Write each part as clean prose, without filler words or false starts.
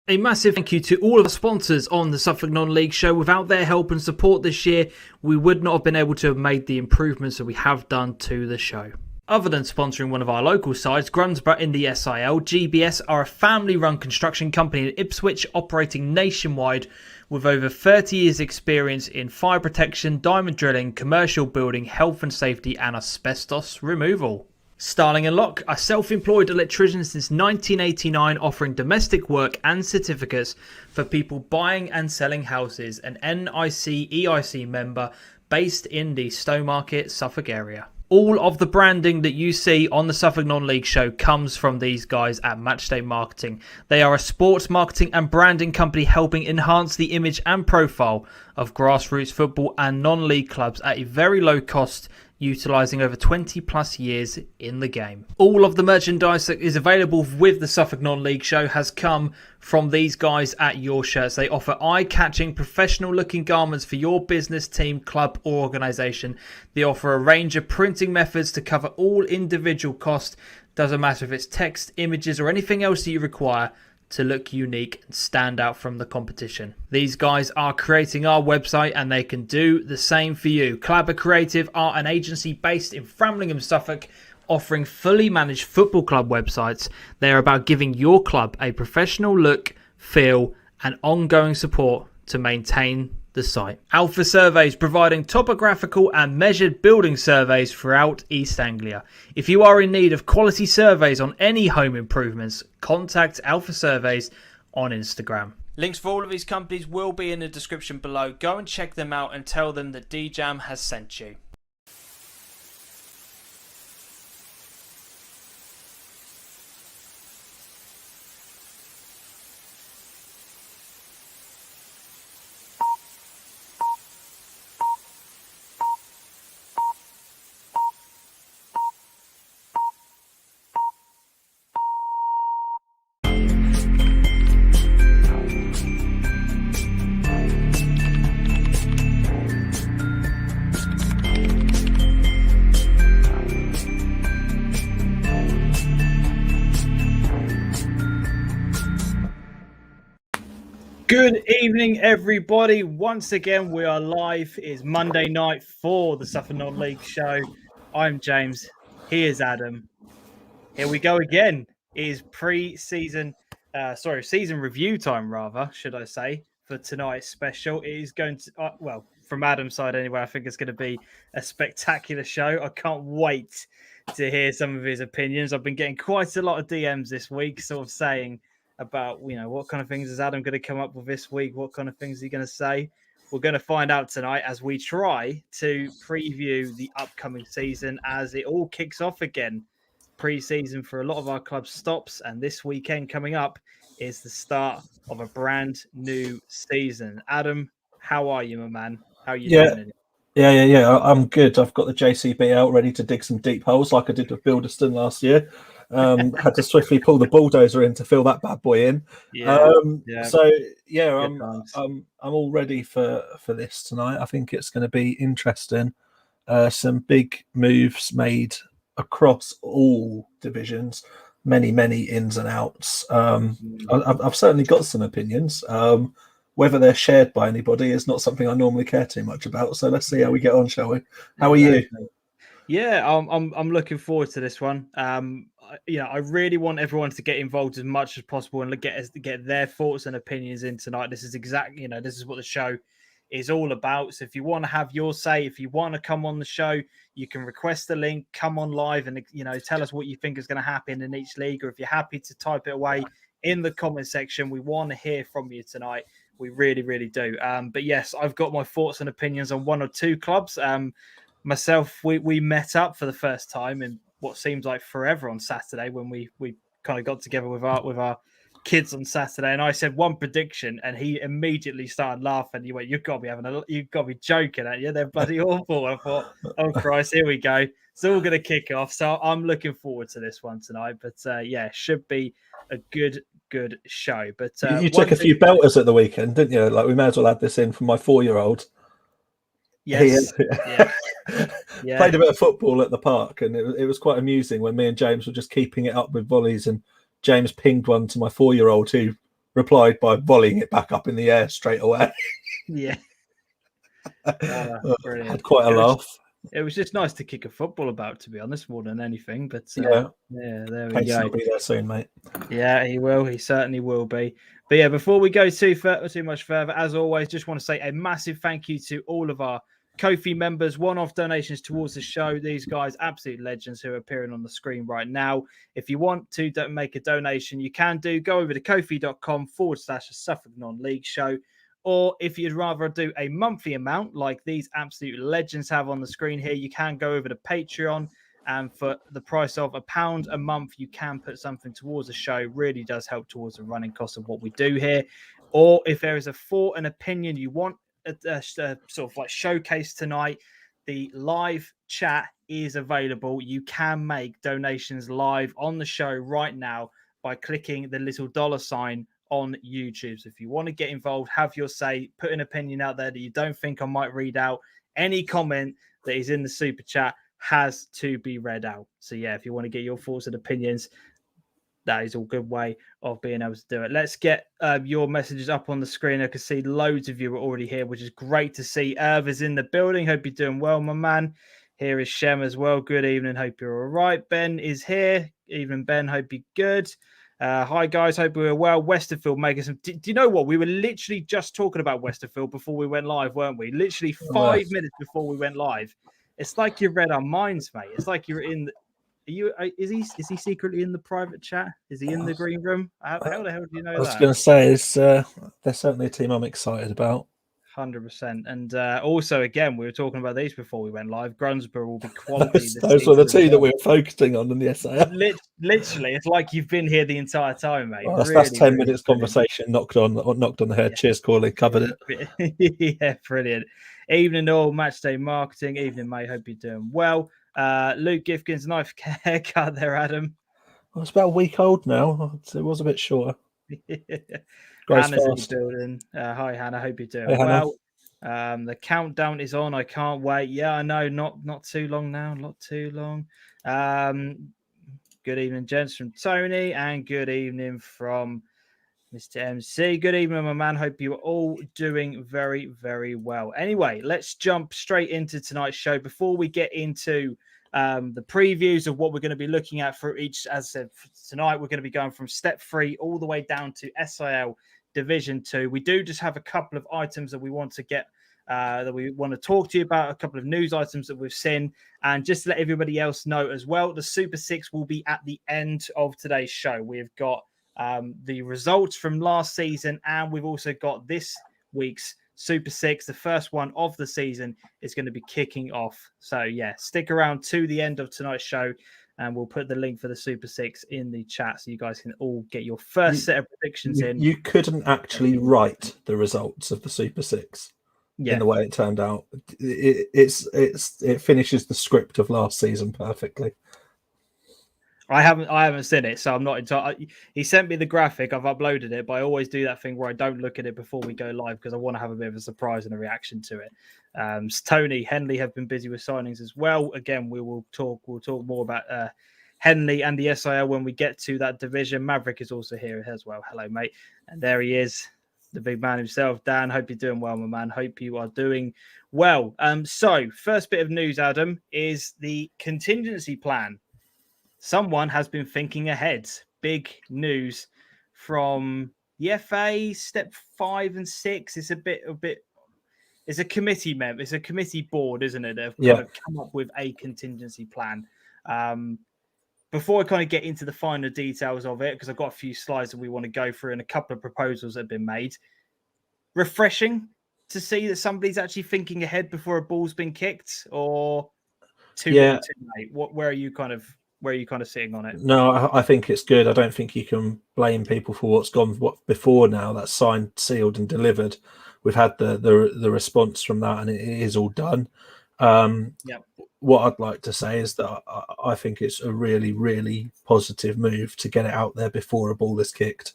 A massive thank you to all of the sponsors on the Suffolk Non-League Show. Without their help and support this year, we would not have been able to have made the improvements that we have done to the show. Other than sponsoring one of our local sides, Grunsborough in the SIL, GBS are a family-run construction company in Ipswich operating nationwide with over 30 years experience in fire protection, diamond drilling, commercial building, health and safety and asbestos removal. Starling and Lock, a self-employed electrician since 1989 offering domestic work and certificates for people buying and selling houses, an NIC EIC member based in the Stowmarket, Suffolk area. All of the branding that you see on the Suffolk Non-League Show comes from these guys at Matchday Marketing. They are a sports marketing and branding company helping enhance the image and profile of grassroots football and non-league clubs at a very low cost, utilising over 20 plus years in the game. All of the merchandise that is available with the Suffolk Non-League Show has come from these guys at Your Shirts. They offer eye-catching, professional-looking garments for your business, team, club or organisation. They offer a range of printing methods to cover all individual costs. Doesn't matter if it's text, images or anything else that you require to look unique and stand out from the competition. These guys are creating our website and they can do the same for you. Clabber Creative are an agency based in Framlingham, Suffolk, offering fully managed football club websites. They are about giving your club a professional look, feel and ongoing support to maintain the site. Alpha Surveys, providing topographical and measured building surveys throughout East Anglia. If you are in need of quality surveys on any home improvements, contact Alpha Surveys on Instagram. Links for all of these companies will be in the description below. Go and check them out and tell them that DJam has sent you. Good evening, everybody. Once again, we are live. It is Monday night for the Suffolk Non-League Show. I'm James. Here's Adam. Here we go again. It is season review time, rather, should I say, for tonight's special. It is going to, from Adam's side anyway, I think it's going to be a spectacular show. I can't wait to hear some of his opinions. I've been getting quite a lot of DMs this week, sort of saying about, what kind of things is Adam going to come up with this week? What kind of things is he going to say? We're going to find out tonight as we try to preview the upcoming season as it all kicks off again. Pre-season for a lot of our clubs stops, and this weekend coming up is the start of a brand new season. Adam, how are you, my man? How are you doing? Yeah. I'm good. I've got the JCB out ready to dig some deep holes like I did with Bilderston last year. Had to swiftly pull the bulldozer in to fill that bad boy in. I'm all ready for this tonight. I think it's going to be interesting. Some big moves made across all divisions, many ins and outs. I've certainly got some opinions. Whether they're shared by anybody is not something I normally care too much about. So let's see how we get on, shall we? How are you? Yeah, I'm looking forward to this one. I really want everyone to get involved as much as possible and get their thoughts and opinions in tonight. This is this is what the show is all about. So if you want to have your say, if you want to come on the show, you can request the link, come on live and, tell us what you think is going to happen in each league, or if you're happy to type it away in the comment section. We want to hear from you tonight. We really, really do. But yes, I've got my thoughts and opinions on one or two clubs. Myself, we met up for the first time in what seems like forever on Saturday when we kind of got together with our kids on Saturday, and I said one prediction, and he immediately started laughing. He went, "You've got to be joking, aren't you? They're bloody awful." I thought, "Oh Christ, here we go." It's all going to kick off, so I'm looking forward to this one tonight. But should be a good show. But you took a few belters at the weekend, didn't you? Like, we may as well add this in for my 4-year-old. Yes. Yeah. Played a bit of football at the park, and it was quite amusing when me and James were just keeping it up with volleys, and James pinged one to my 4-year-old who replied by volleying it back up in the air straight away. Yeah. Had Brilliant. quite a laugh. It was just nice to kick a football about, to be honest, more than anything. But Yeah, there we Casey go. will be there soon, mate. Yeah, he will. He certainly will be. But yeah, before we go too much further, as always, just want to say a massive thank you to all of our Ko-fi members, one-off donations towards the show. These guys, absolute legends who are appearing on the screen right now. If you want to make a donation, you can go over to kofi.com/Suffolk Non-League Show. Or if you'd rather do a monthly amount like these absolute legends have on the screen here, you can go over to Patreon. And for the price of £1 a month, you can put something towards the show. Really does help towards the running cost of what we do here. Or if there is a thought and opinion you want a sort of like showcase tonight, the live chat is available. You can make donations live on the show right now by clicking the little $sign on YouTube. So if you want to get involved, have your say, put an opinion out there that you don't think I might read out. Any comment that is in the super chat has to be read out. So yeah, if you want to get your thoughts and opinions, that is a good way of being able to do it. Let's get your messages up on the screen. I can see loads of you are already here, which is great to see. Irv is in the building. Hope you're doing well, my man. Here is Shem as well. Good evening. Hope you're all right. Ben is here. Evening, Ben. Hope you're good. Hi, guys. Hope we were well. Westerfield making some... Do you know what? We were literally just talking about Westerfield before we went live, weren't we? Literally 5 minutes before we went live. It's like you read our minds, mate. It's like you're in... Is he secretly in the private chat? Is he in the green room? How the hell do you know that? I was going to say, they're certainly a team I'm excited about. 100%. And also, again, we were talking about these before we went live. Grunsborough will be quality. Those were the two that we were focusing on in the SAL. Literally, it's like you've been here the entire time, mate. Well, that's 10 minutes conversation knocked on the head. Yeah. Cheers, Corley. Covered it. Yeah, brilliant. Evening all, match day marketing. Evening, mate. Hope you're doing well. Luke Gifkins, nice haircut there, Adam. Well, it's about a week old now. It was a bit shorter. Hannah's in the building. Hi, Hannah. Hope you're doing well. The countdown is on. I can't wait. Yeah, I know. Not too long now. Not too long. Good evening, gents, from Tony, and good evening from Mr. MC. Good evening, my man. Hope you are all doing very, very well. Anyway, let's jump straight into tonight's show. Before we get into the previews of what we're going to be looking at for each, as I said, tonight we're going to be going from step 3 all the way down to SIL Division 2. We do just have a couple of items that we want to get, that we want to talk to you about, a couple of news items that we've seen, and just to let everybody else know as well, the Super 6 will be at the end of today's show. We've got the results from last season, and we've also got this week's Super 6, the first one of the season, is going to be kicking off. So yeah, stick around to the end of tonight's show, and we'll put the link for the Super 6 in the chat so you guys can all get your first set of predictions in. You couldn't actually write the results of the Super 6 in the way it turned out. It finishes the script of last season perfectly. I haven't seen it, so I'm not entirely. He sent me the graphic. I've uploaded it, but I always do that thing where I don't look at it before we go live because I want to have a bit of a surprise and a reaction to it. Tony, Henley have been busy with signings as well. Again, we'll talk more about Henley and the SIL when we get to that division. Maverick is also here as well. Hello, mate. And there he is, the big man himself. Dan, hope you're doing well, my man. Hope you are doing well. So first bit of news, Adam, is the contingency plan. Someone has been thinking ahead. Big news from the FA, step 5 and 6. It's a bit. It's a committee member. It's a committee board, isn't it? They've kind of come up with a contingency plan. Before I kind of get into the finer details of it, because I've got a few slides that we want to go through and a couple of proposals that have been made. Refreshing to see that somebody's actually thinking ahead before a ball's been kicked, or too late. Where are you kind of sitting on it? No, I think it's good. I don't think you can blame people for what's gone before now. That's signed, sealed, and delivered. We've had the response from that, and it is all done. What I'd like to say is that I think it's a really, really positive move to get it out there before a ball is kicked,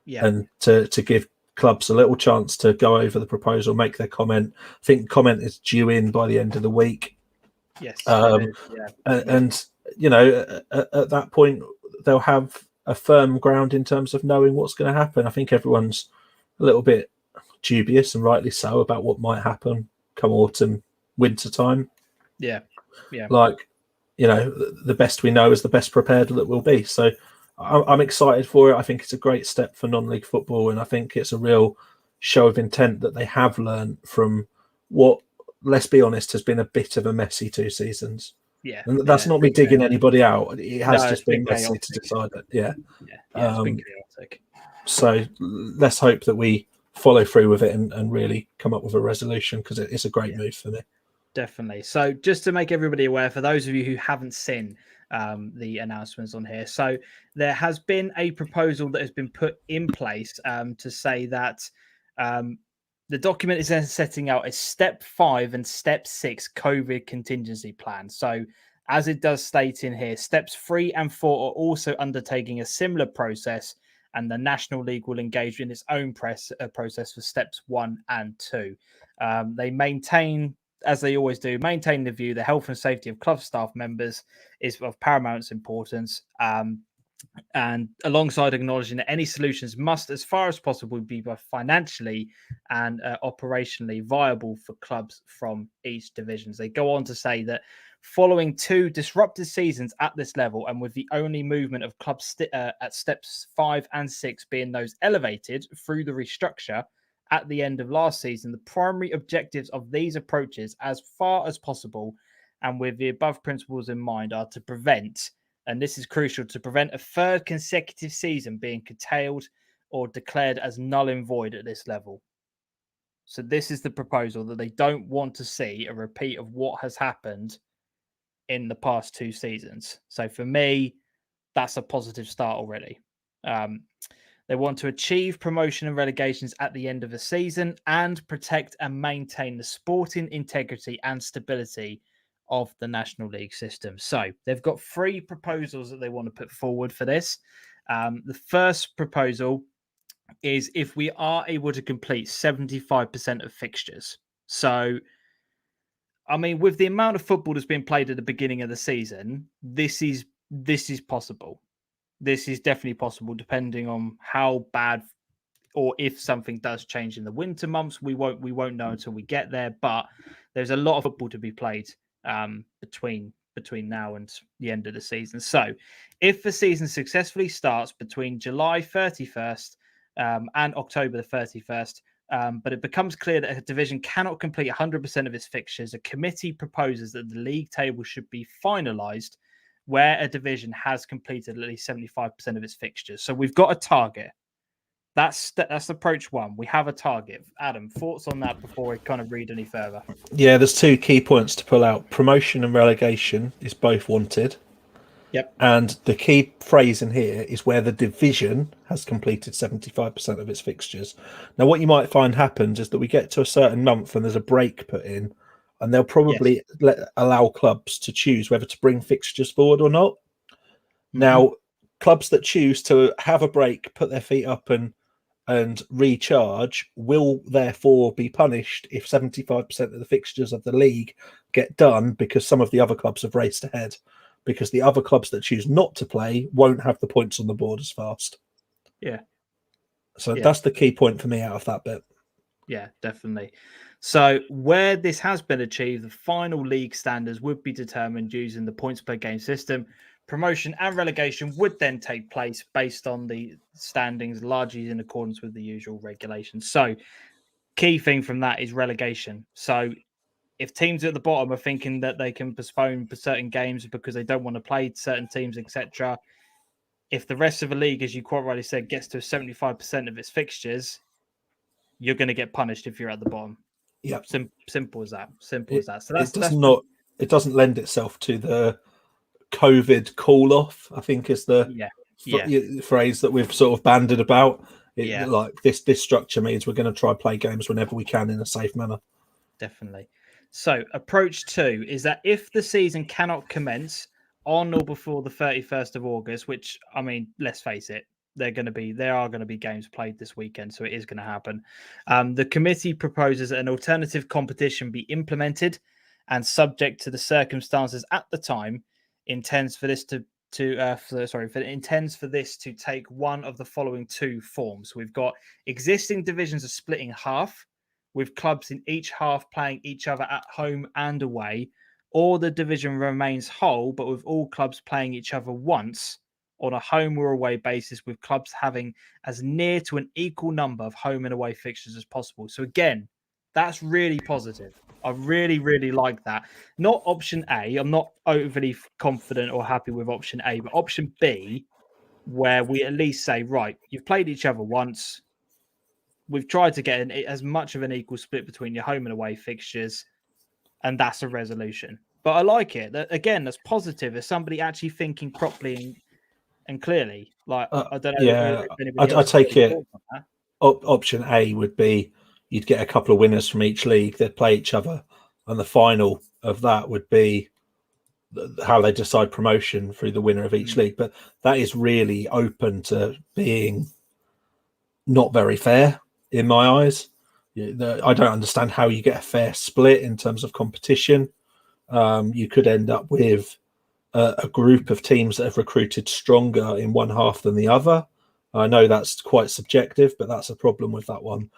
and to give clubs a little chance to go over the proposal, make their comment. I think comment is due in by the end of the week. Yes, and you know, at that point they'll have a firm ground in terms of knowing what's going to happen. I think everyone's a little bit dubious, and rightly so, about what might happen come autumn, winter time. Yeah. Like, the best we know is the best prepared that we'll be. So I'm excited for it. I think it's a great step for non-league football, and I think it's a real show of intent that they have learned from what, let's be honest, has been a bit of a messy 2 seasons. Yeah. And that's not me digging anybody out. It has No, just been messy chaotic. to decide it. Yeah. Yeah, it's been chaotic. So let's hope that we follow through with it and really come up with a resolution, because it's a great move for me. Definitely. So just to make everybody aware, for those of you who haven't seen the announcements on here, so there has been a proposal that has been put in place to say that the document is then setting out a step 5 and step 6 COVID contingency plan. So as it does state in here, steps 3 and 4 are also undertaking a similar process, and the National League will engage in its own process for steps 1 and 2. They maintain, as they always do, maintain the view the health and safety of club staff members is of paramount importance. And alongside acknowledging that any solutions must, as far as possible, be both financially and operationally viable for clubs from each divisions. They go on to say that following 2 disrupted seasons at this level, and with the only movement of clubs at steps 5 and 6 being those elevated through the restructure at the end of last season, the primary objectives of these approaches, as far as possible, and with the above principles in mind, are to prevent, and this is crucial, to prevent a 3rd consecutive season being curtailed or declared as null and void at this level. So this is the proposal, that they don't want to see a repeat of what has happened in the past 2 seasons. So for me, that's a positive start already. They want to achieve promotion and relegations at the end of the season and protect and maintain the sporting integrity and stability of the National League system. So they've got 3 proposals that they want to put forward for this. The first proposal is if we are able to complete 75% of fixtures. So, I mean, with the amount of football that's been played at the beginning of the season, this is possible. This is definitely possible, depending on how bad, or if something does change in the winter months. We won't know until we get there. But there's a lot of football to be played between now and the end of the season. So, if the season successfully starts between July 31st and October the 31st, but it becomes clear that a division cannot complete 100% of its fixtures, a committee proposes that the league table should be finalised where a division has completed at least 75% of its fixtures. So we've got a target. That's approach 1. We have a target. Adam, thoughts on that before we kind of read any further? Yeah, there's 2 key points to pull out. Promotion and relegation is both wanted. Yep. And the key phrase in here is where the division has completed 75% of its fixtures. Now, what you might find happens is that we get to a certain month and there's a break put in, and they'll probably allow clubs to choose whether to bring fixtures forward or not. Mm-hmm. Now, clubs that choose to have a break, put their feet up and recharge, will therefore be punished if 75% of the fixtures of the league get done, because some of the other clubs have raced ahead, because the other clubs that choose not to play won't have the points on the board as fast. Yeah. So that's the key point for me out of that bit. Yeah, definitely. So where this has been achieved, the final league standards would be determined using the points per game system. Promotion and relegation would then take place based on the standings, largely in accordance with the usual regulations. So key thing from that is relegation. So if teams at the bottom are thinking that they can postpone certain games because they don't want to play certain teams, etc., if the rest of the league, as you quite rightly said, gets to 75% of its fixtures, you're going to get punished if you're at the bottom. Yeah, simple as that. Simple as that. So it doesn't lend itself to the COVID call off, I think, is the phrase that we've sort of banded about. Like this structure means we're going to try play games whenever we can in a safe manner. Definitely. So approach 2 is that if the season cannot commence on or before the 31st of August, which, I mean, let's face it, there are going to be games played this weekend, so it is going to happen. The committee proposes an alternative competition be implemented, and subject to the circumstances at the time, intends for this to intends for this to take one of the following two forms. We've got existing divisions are split in half, with clubs in each half playing each other at home and away, or the division remains whole, but with all clubs playing each other once on a home or away basis, with clubs having as near to an equal number of home and away fixtures as possible. So again, that's really positive. I really, really like that. Not option A. I'm not overly confident or happy with option A, but option B, where we at least say, right, you've played each other once. We've tried to get as much of an equal split between your home and away fixtures, and that's a resolution. But I like it. Again, that's positive. There's somebody actually thinking properly and clearly. Like, I don't know if anybody I else take it. on that. Option A would be you'd get a couple of winners from each league. They'd play each other, and the final of that would be how they decide promotion through the winner of each league. But that is really open to being not very fair in my eyes. I don't understand how you get a fair split in terms of competition. You could end up with a group of teams that have recruited stronger in one half than the other. I know that's quite subjective, but that's a problem with that one.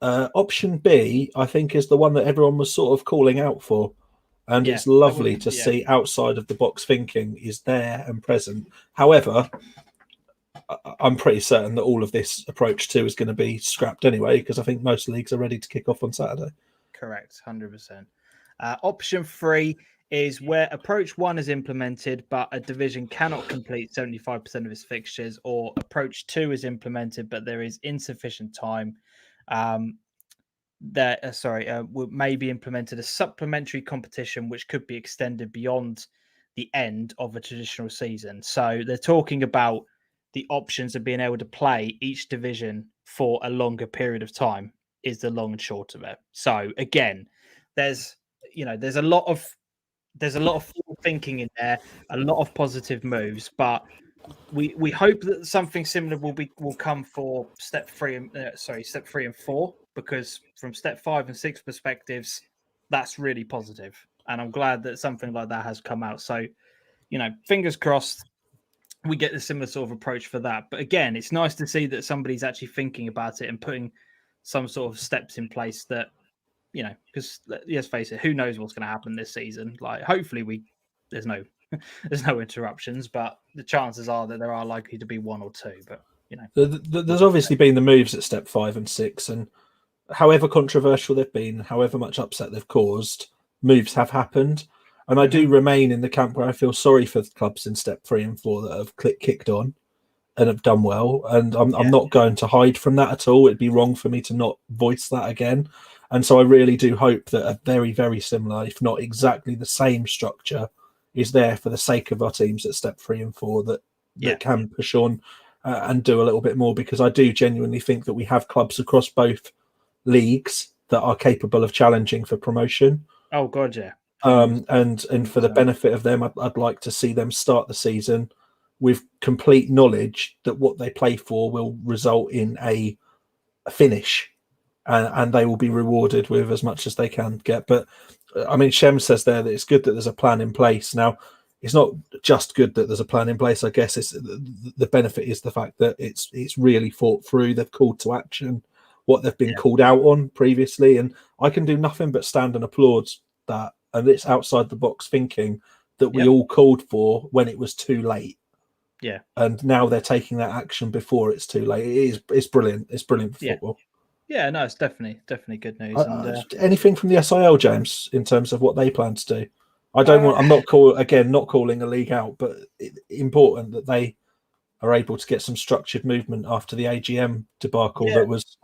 Option B, I think, is the one that everyone was sort of calling out for. And it's lovely to see outside of the box thinking is there and present. However, I'm pretty certain that all of this approach 2 is going to be scrapped anyway, because I think most leagues are ready to kick off on Saturday. Correct, 100%. Option 3 is where approach 1 is implemented, but a division cannot complete 75% of its fixtures, or approach 2 is implemented, but there is insufficient time. May be implemented a supplementary competition which could be extended beyond the end of a traditional season. So they're talking about the options of being able to play each division for a longer period of time is the long and short of it. So again, there's a lot of thinking in there, a lot of positive moves, but we hope that something similar will come for step 3 and 4, because from step 5 and 6 perspectives, that's really positive, and I'm glad that something like that has come out. So, fingers crossed we get a similar sort of approach for that. But again, it's nice to see that somebody's actually thinking about it and putting some sort of steps in place that, because let's face it, who knows what's going to happen this season? Like, hopefully there's no interruptions, but the chances are that there are likely to be one or two. But there's obviously been the moves at step 5 and 6, and however controversial they've been, however much upset they've caused, moves have happened. And I do remain in the camp where I feel sorry for the clubs in step 3 and 4 that have kicked on and have done well. And I'm not going to hide from that at all. It'd be wrong for me to not voice that again. And so I really do hope that a very, very similar, if not exactly the same structure, is there for the sake of our teams at step 3 and 4 that can push on and do a little bit more, because I do genuinely think that we have clubs across both leagues that are capable of challenging for promotion. Oh God, yeah. And for the benefit of them, I'd like to see them start the season with complete knowledge that what they play for will result in a finish, and they will be rewarded with as much as they can get. But I mean, Shem says there that it's good that there's a plan in place. Now, it's not just good that there's a plan in place. I guess it's the benefit is the fact that it's really thought through. They've called to action what they've been called out on previously, and I can do nothing but stand and applaud that. And it's outside the box thinking that we all called for when it was too late. Yeah. And now they're taking that action before it's too late. It's brilliant. It's brilliant for football. Yeah, no, it's definitely good news. Anything from the SIL, James, in terms of what they plan to do? I'm not calling a league out, but it's important that they are able to get some structured movement after the AGM debacle that was.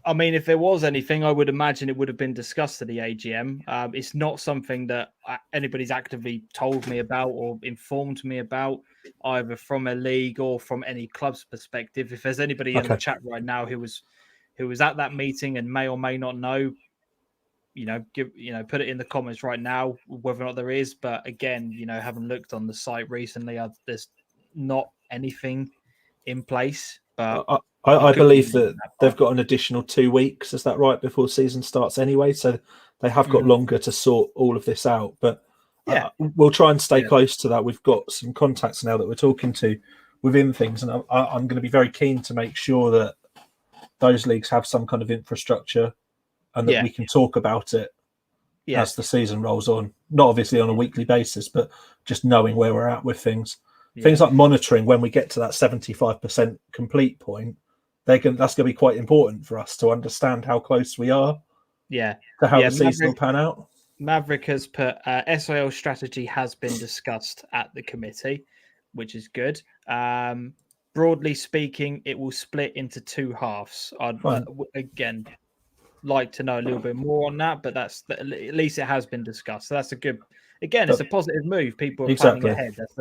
I mean, if there was anything, I would imagine it would have been discussed at the AGM. It's not something that anybody's actively told me about or informed me about, either from a league or from any club's perspective. If there's anybody in the chat right now who was at that meeting and may or may not know, put it in the comments right now whether or not there is. But again, having looked on the site recently, there's not anything in place. But I believe that they've got an additional 2 weeks, is that right, before season starts anyway? So they have got longer to sort all of this out. But we'll try and stay close to that. We've got some contacts now that we're talking to within things, and I'm going to be very keen to make sure that those leagues have some kind of infrastructure and that we can talk about it as the season rolls on. Not obviously on a weekly basis, but just knowing where we're at with things. Things like monitoring when we get to that 75% complete point, that's going to be quite important for us to understand how close we are to how the season will pan out. Maverick has put SIL strategy has been discussed at the committee, which is good. Broadly speaking, it will split into two halves. I'd again like to know a little bit more on that, but at least it has been discussed. So that's a good. Again, it's a positive move. People are planning ahead. That's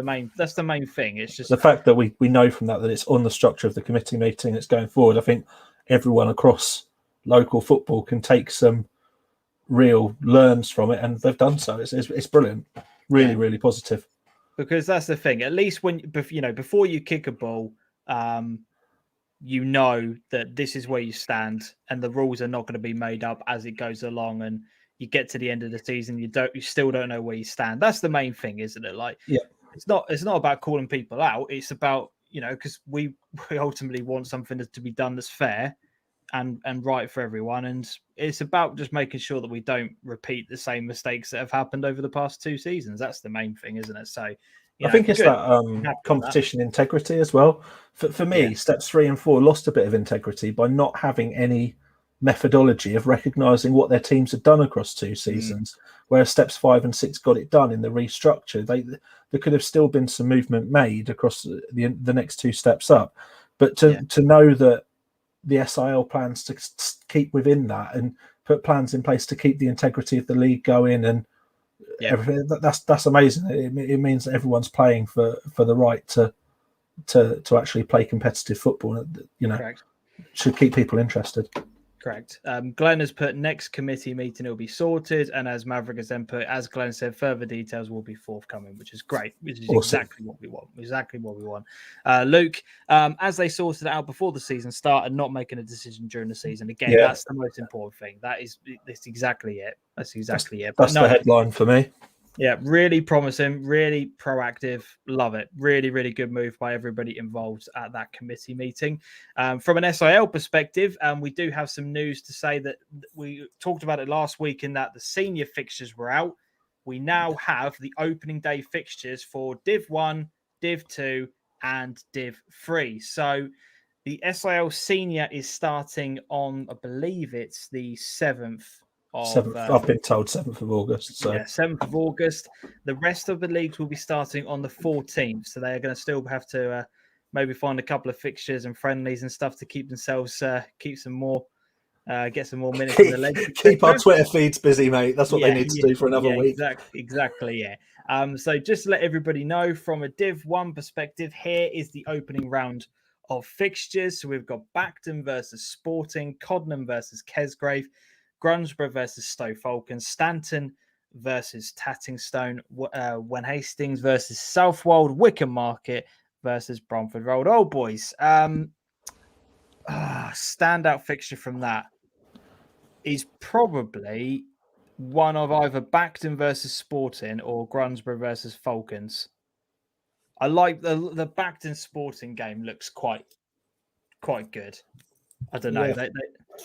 the main thing. It's just the fact that we know from that it's on the structure of the committee meeting. It's going forward. I think everyone across local football can take some real learns from it, and they've done so. It's brilliant. Really positive. Because that's the thing. At least when before you kick a ball, you know that this is where you stand, and the rules are not going to be made up as it goes along. And you get to the end of the season, you still don't know where you stand. That's the main thing, isn't it? Like, it's not about calling people out. It's about because we ultimately want something to be done that's fair and right for everyone, and it's about just making sure that we don't repeat the same mistakes that have happened over the past 2 seasons. That's the main thing, isn't it? So I think it's that competition integrity as well. For me, steps 3 and 4 lost a bit of integrity by not having any methodology of recognizing what their teams had done across 2 seasons, whereas steps 5 and 6 got it done in the restructure. There could have still been some movement made across the next 2 steps up, but to know that the SIL plans to keep within that and put plans in place to keep the integrity of the league going and everything, that's amazing. It means that everyone's playing for the right to actually play competitive football. Correct. Should keep people interested. Correct. Glenn has put next committee meeting will be sorted, and as Maverick has then put, as Glenn said, further details will be forthcoming, which is great. Which is awesome. Exactly what we want. Exactly what we want. Luke, as they sorted it out before the season started, not making a decision during the season. Again, that's the most important thing. That's exactly it. That's the headline for me. Yeah, really promising, really proactive. Love it. Really, really good move by everybody involved at that committee meeting. From an SIL perspective, we do have some news to say that we talked about it last week in that the senior fixtures were out. We now have the opening day fixtures for Div 1, Div 2, and Div 3. So the SIL senior is starting on, I believe it's the 7th. I've been told 7th of August. So 7th of August. The rest of the leagues will be starting on the 14th. So they are going to still have to maybe find a couple of fixtures and friendlies and stuff to keep themselves, get some more minutes in the legs. Keep our Twitter feeds busy, mate. That's what they need to do for another week. Exactly. Yeah. So just to let everybody know, from a Div 1 perspective, here is the opening round of fixtures. So we've got Bacton versus Sporting, Coddenham versus Kesgrave, Grunsborough versus Suffolk, and Stanton versus Tattingstone, When Hastings versus Southwold, Wickham Market versus Bromford Road. Oh, boys. Standout fixture from that is probably one of either Bacton versus Sporting or Grunsborough versus Falcons. I like the Bacton Sporting game. Looks quite good. I don't know.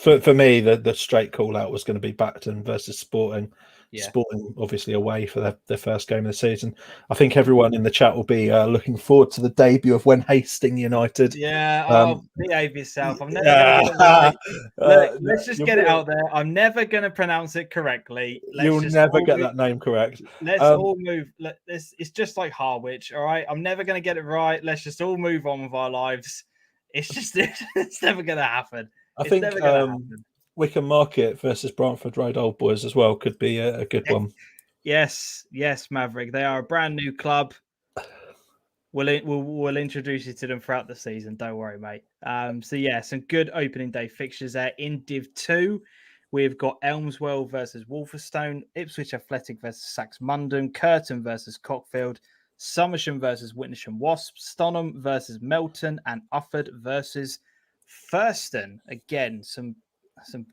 For me, the straight call out was going to be Bacton versus Sporting. Sporting obviously away for their first game of the season. I think everyone in the chat will be looking forward to the debut of When Hastings United. Behave yourself. I'm never going to get it right. Let's just get it out there. I'm never going to pronounce it correctly. You'll never get that name correct. Let's all move. It's just like Harwich, all right? I'm never going to get it right. Let's just all move on with our lives. It's never going to happen. I think Wickham Market versus Bromford Road Old Boys as well could be a good one. Yes, Maverick. They are a brand new club. We'll introduce you to them throughout the season. Don't worry, mate. Some good opening day fixtures there. In Div 2, we've got Elmswell versus Wolverstone, Ipswich Athletic versus Saxmundham, Curtin versus Cockfield, Somersham versus Witnesham Wasps, Stonham versus Melton, and Ufford versus Thurston. Again, some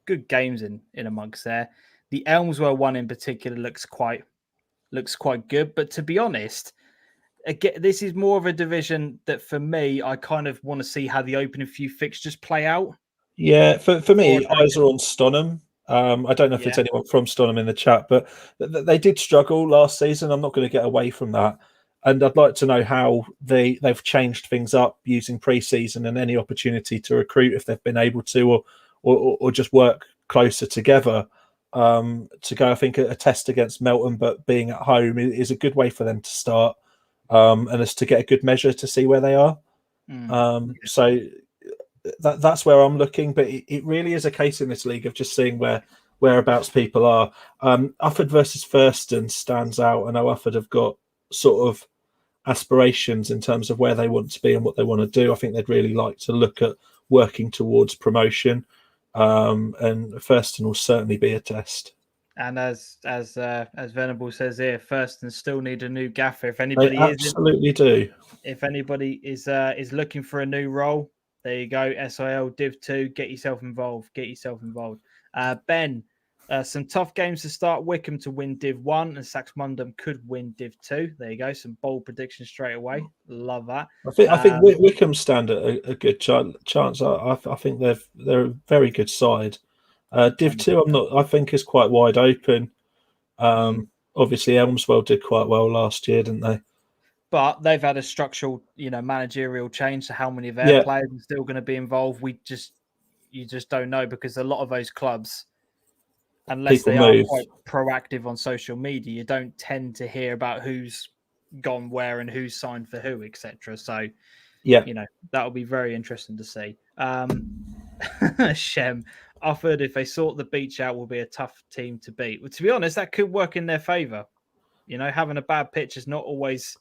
good games in amongst there. The Elmswell one in particular looks quite looks quite good. But to be honest, again, this is more of a division that for me, I kind of want to see how the opening few fixtures play out. Yeah, for Or me, eyes are on Stonham. I don't know if there's yeah, anyone from Stonham in the chat, but they did struggle last season. I'm not going to get away from that, and I'd like to know how they've changed things up using pre-season and any opportunity to recruit if they've been able to, or just work closer together to go. I think a test against Melton, but being at home is a good way for them to start, and it's to get a good measure to see where they are. So that's where I'm looking, but it really is a case in this league of just seeing whereabouts people are. Ufford versus Thurston stands out. I know Ufford have got sort of aspirations in terms of where they want to be and what they want to do. I think they'd really like to look at working towards promotion, and Thurston will certainly be a test. and as Venable says here, Thurston still need a new gaffer. They absolutely do. If anybody is looking for a new role, there you go. SIL Div 2, get yourself involved. Get yourself involved. Ben, some tough games to start. Wickham to win Div 1 and Saxmundham could win Div 2. There you go. Some bold predictions straight away. Love that. I think Wickham stand a good chance. I think they're a very good side. Div 2, I think is quite wide open. Obviously Elmswell did quite well last year, didn't they? But they've had a structural, managerial change to how many of their players are still going to be involved. You just don't know, because a lot of those clubs, unless People they are move. quite proactive on social media, you don't tend to hear about who's gone where and who's signed for who, etc. So, Yeah, that'll be very interesting to see. Shem, Ufford, if they sort the beach out, will be a tough team to beat. Well, to be honest, that could work in their favour. Having a bad pitch is not always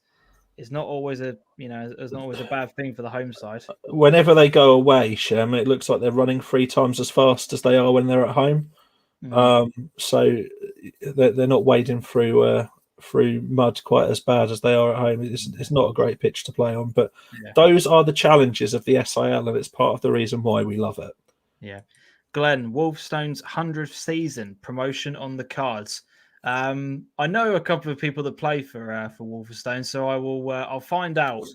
a bad thing for the home side. whenever they go away, Shem, it looks like they're running 3 times as fast as they are when they're at home. So they're not wading through mud quite as bad as they are at home. It's not a great pitch to play on, but those are the challenges of the SIL, and it's part of the reason why we love it. Yeah. Glenn, Wolfstone's 100th season promotion on the cards. I know a couple of people that play for Wolverstone, so I'll find out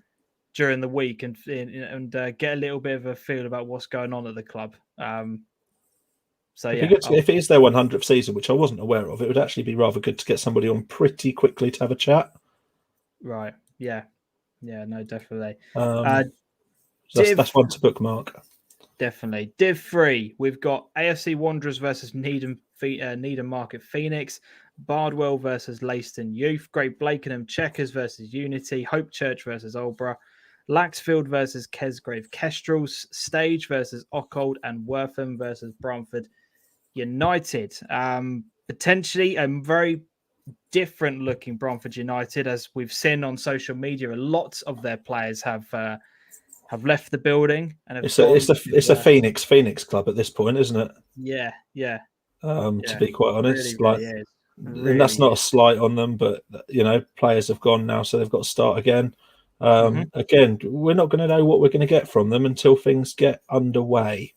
during the week and get a little bit of a feel about what's going on at the club. If it is their 100th season, which I wasn't aware of, it would actually be rather good to get somebody on pretty quickly to have a chat. Right. Yeah. Yeah. No, definitely. That's one to bookmark. Definitely. Div 3, we've got AFC Wanderers versus Needham Market Phoenix, Bardwell versus Leiston Youth, Great Blakenham Checkers versus Unity, Hope Church versus Aldborough, Laxfield versus Kesgrave Kestrels, Stage versus Ockhold, and Wortham versus Bromford United. Potentially a very different looking Bromford United, as we've seen on social media. A lot of their players have left the building and have it's a Phoenix club at this point, isn't it? Yeah. To be quite honest, really and that's not a slight on them, but players have gone now, so they've got to start again. Again, we're not going to know what we're going to get from them until things get underway.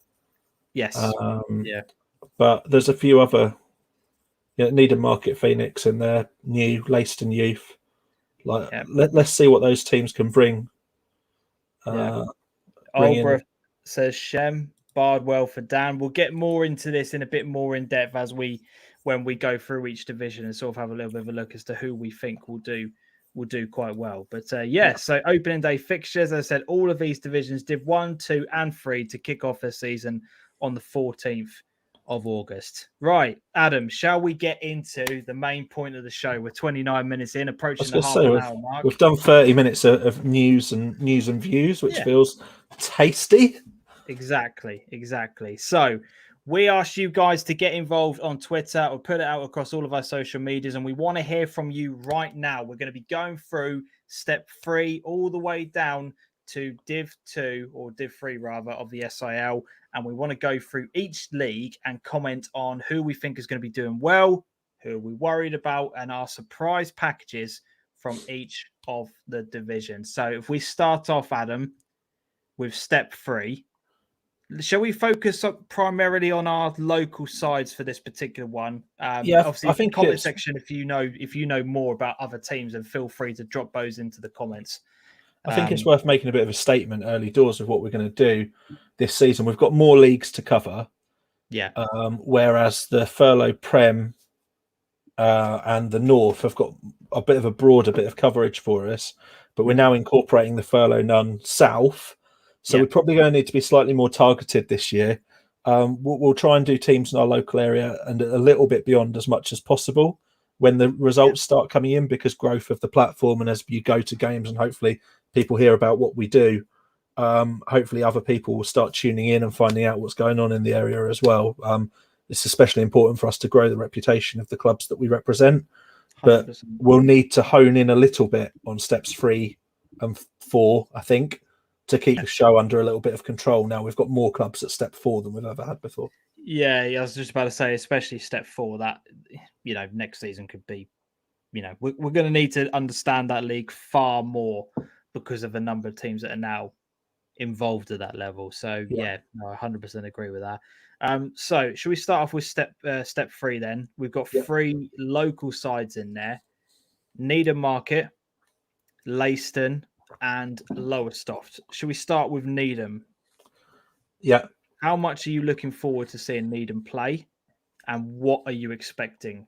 Yes. But there's a few other Needham Market Phoenix and their new Leiston Youth. Let's see what those teams can bring. Aldborough says Shem, Bardwell for Dan. We'll get more into this in a bit more in depth when we go through each division and sort of have a little bit of a look as to who we think will do quite well. But so opening day fixtures, as I said, all of these divisions did 1, 2, and 3 to kick off their season on the 14th of August. Right, Adam, shall we get into the main point of the show? We're 29 minutes in, approaching the half an hour mark. We've done 30 minutes of news and views, which feels tasty. Exactly. So we asked you guys to get involved on Twitter or put it out across all of our social medias, and we want to hear from you right now. We're going to be going through step 3 all the way down to Div 2 or Div 3 rather of the SIL, and we want to go through each league and comment on who we think is going to be doing well, who are we worried about, and our surprise packages from each of the divisions. So if we start off, Adam, with step 3, Shall we focus primarily on our local sides for this particular one? Yeah, Obviously, I think comment it's section if you know more about other teams, and feel free to drop those into the comments. I think it's worth making a bit of a statement early doors of what we're going to do this season. We've got more leagues to cover. Yeah. Whereas the Furlough Prem and the North have got a bit of a broader bit of coverage for us, but we're now incorporating the Furlough None South. So we're probably going to need to be slightly more targeted this year. We'll try and do teams in our local area and a little bit beyond as much as possible when the results start coming in, because growth of the platform, and as you go to games and hopefully people hear about what we do, hopefully other people will start tuning in and finding out what's going on in the area as well. It's especially important for us to grow the reputation of the clubs that we represent, but 100%. we'll need to hone in a little bit on steps 3 and 4, I think, to keep the show under a little bit of control. Now we've got more clubs at step 4 than we've ever had before. Yeah, I was just about to say, especially step 4, that next season could be, we're going to need to understand that league far more because of the number of teams that are now involved at that level. So yeah, no, I 100% agree with that. So should we start off with step 3 then? We've got 3 local sides in there: Needham Market, Leiston, and Lowestoft. Should we start with Needham? Yeah. How much are you looking forward to seeing Needham play, and what are you expecting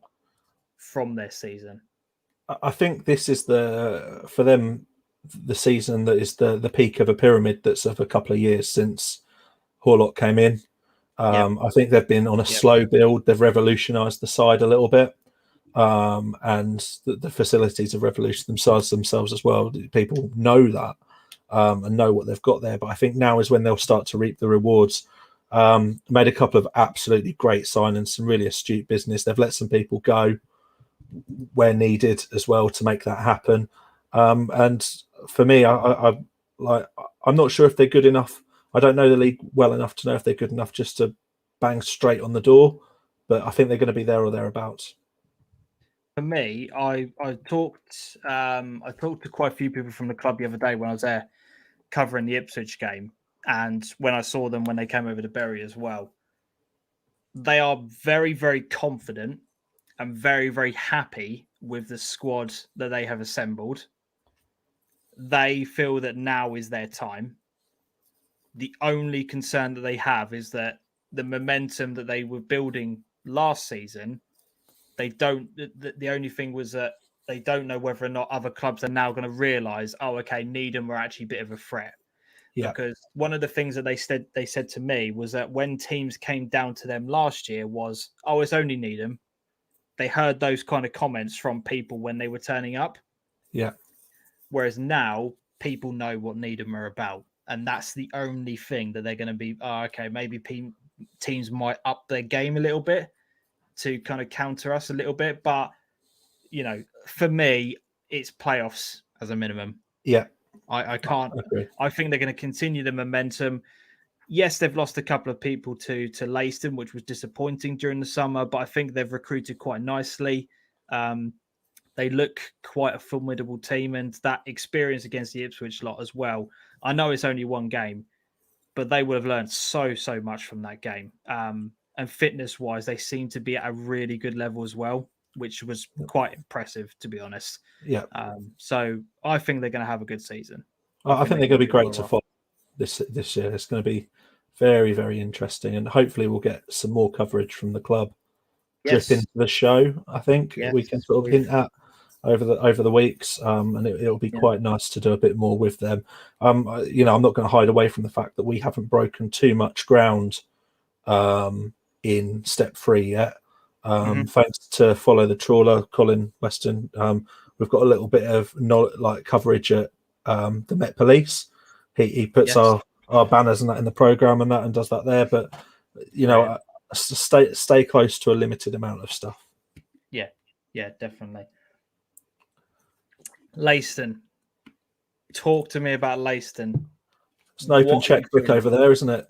from their season? I think this is for them the season that is the peak of a pyramid that's of a couple of years since Horlock came in. I think they've been on a slow build. They've revolutionised the side a little bit, and the facilities have revolutionised themselves as well. People know that and know what they've got there. But I think now is when they'll start to reap the rewards. Made a couple of absolutely great signings, some really astute business. They've let some people go where needed as well to make that happen. And for me, I'm not sure if they're good enough. I don't know the league well enough to know if they're good enough just to bang straight on the door, but I think they're going to be there or thereabouts. For me, I talked to quite a few people from the club the other day when I was there covering the Ipswich game, and when I saw them when they came over to Bury as well. They are very, very confident and very, very happy with the squad that they have assembled. They feel that now is their time. The only concern that they have is that the momentum that they were building last season, they don't. The only thing was that they don't know whether or not other clubs are now going to realise, oh, okay, Needham were actually a bit of a threat. Yeah. Because one of the things that they said to me was that when teams came down to them last year was, oh, it's only Needham. They heard those kind of comments from people when they were turning up. Yeah. Whereas now people know what Needham are about. And that's the only thing that they're going to be, oh, okay, maybe teams might up their game a little bit to kind of counter us a little bit. But, for me, it's playoffs as a minimum. Yeah. I can't. I think they're going to continue the momentum. Yes, they've lost a couple of people to Leiston, which was disappointing during the summer, but I think they've recruited quite nicely. They look quite a formidable team, and that experience against the Ipswich lot as well. I know it's only one game, but they would have learned so much from that game. And fitness-wise, they seem to be at a really good level as well, which was quite impressive, to be honest. Yeah. So I think they're going to have a good season. I think they're going to be great to follow this year. It's going to be very, very interesting, and hopefully we'll get some more coverage from the club drip into the show. I think we can sort of hint at over the weeks, and it'll be quite nice to do a bit more with them. I'm not going to hide away from the fact that we haven't broken too much ground in step 3 yet. Thanks to Follow the Trawler, Colin Weston. We've got a little bit of coverage at the Met Police. He puts our banners and that in the program and does that there. But stay close to a limited amount of stuff. Yeah, definitely. Leiston, talk to me about Leiston. It's an open checkbook over there, isn't it?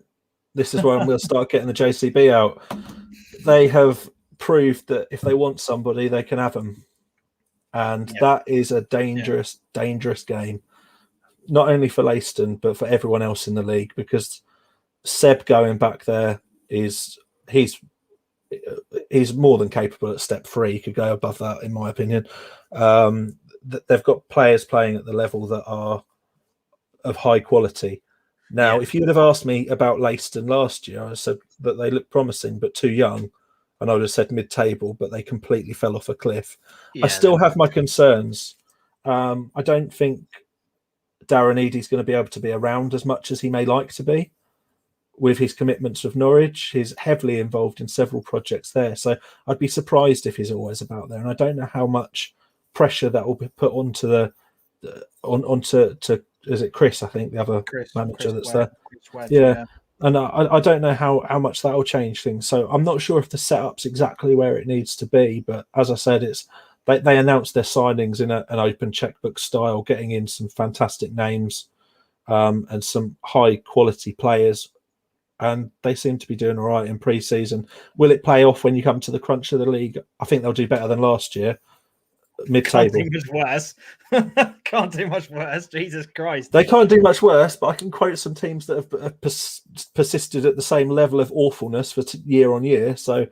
This is when we'll start getting the JCB out. They have proved that if they want somebody, they can have them. And that is a dangerous game, not only for Leiston, but for everyone else in the league, because Seb going back there is he's more than capable at step 3. He could go above that, in my opinion. They've got players playing at the level that are of high quality. Now, if you would have asked me about Leiston last year, I said that they looked promising but too young, and I would have said mid-table, but they completely fell off a cliff. I still have my concerns. I don't think Darren Eadie's going to be able to be around as much as he may like to be with his commitments with Norwich. He's heavily involved in several projects there, so I'd be surprised if he's always about there. And I don't know how much pressure that will be put onto onto is it Chris? I think the other manager that's there. Yeah. And I don't know how much that will change things. So I'm not sure if the setup's exactly where it needs to be. But as I said, they announced their signings in an open checkbook style, getting in some fantastic names and some high quality players. And they seem to be doing all right in pre-season. Will it pay off when you come to the crunch of the league? I think they'll do better than last year. Mid-table. Can't do much worse. Can't do much worse. Jesus Christ. They can't do much worse, but I can quote some teams that have persisted at the same level of awfulness for year on year. So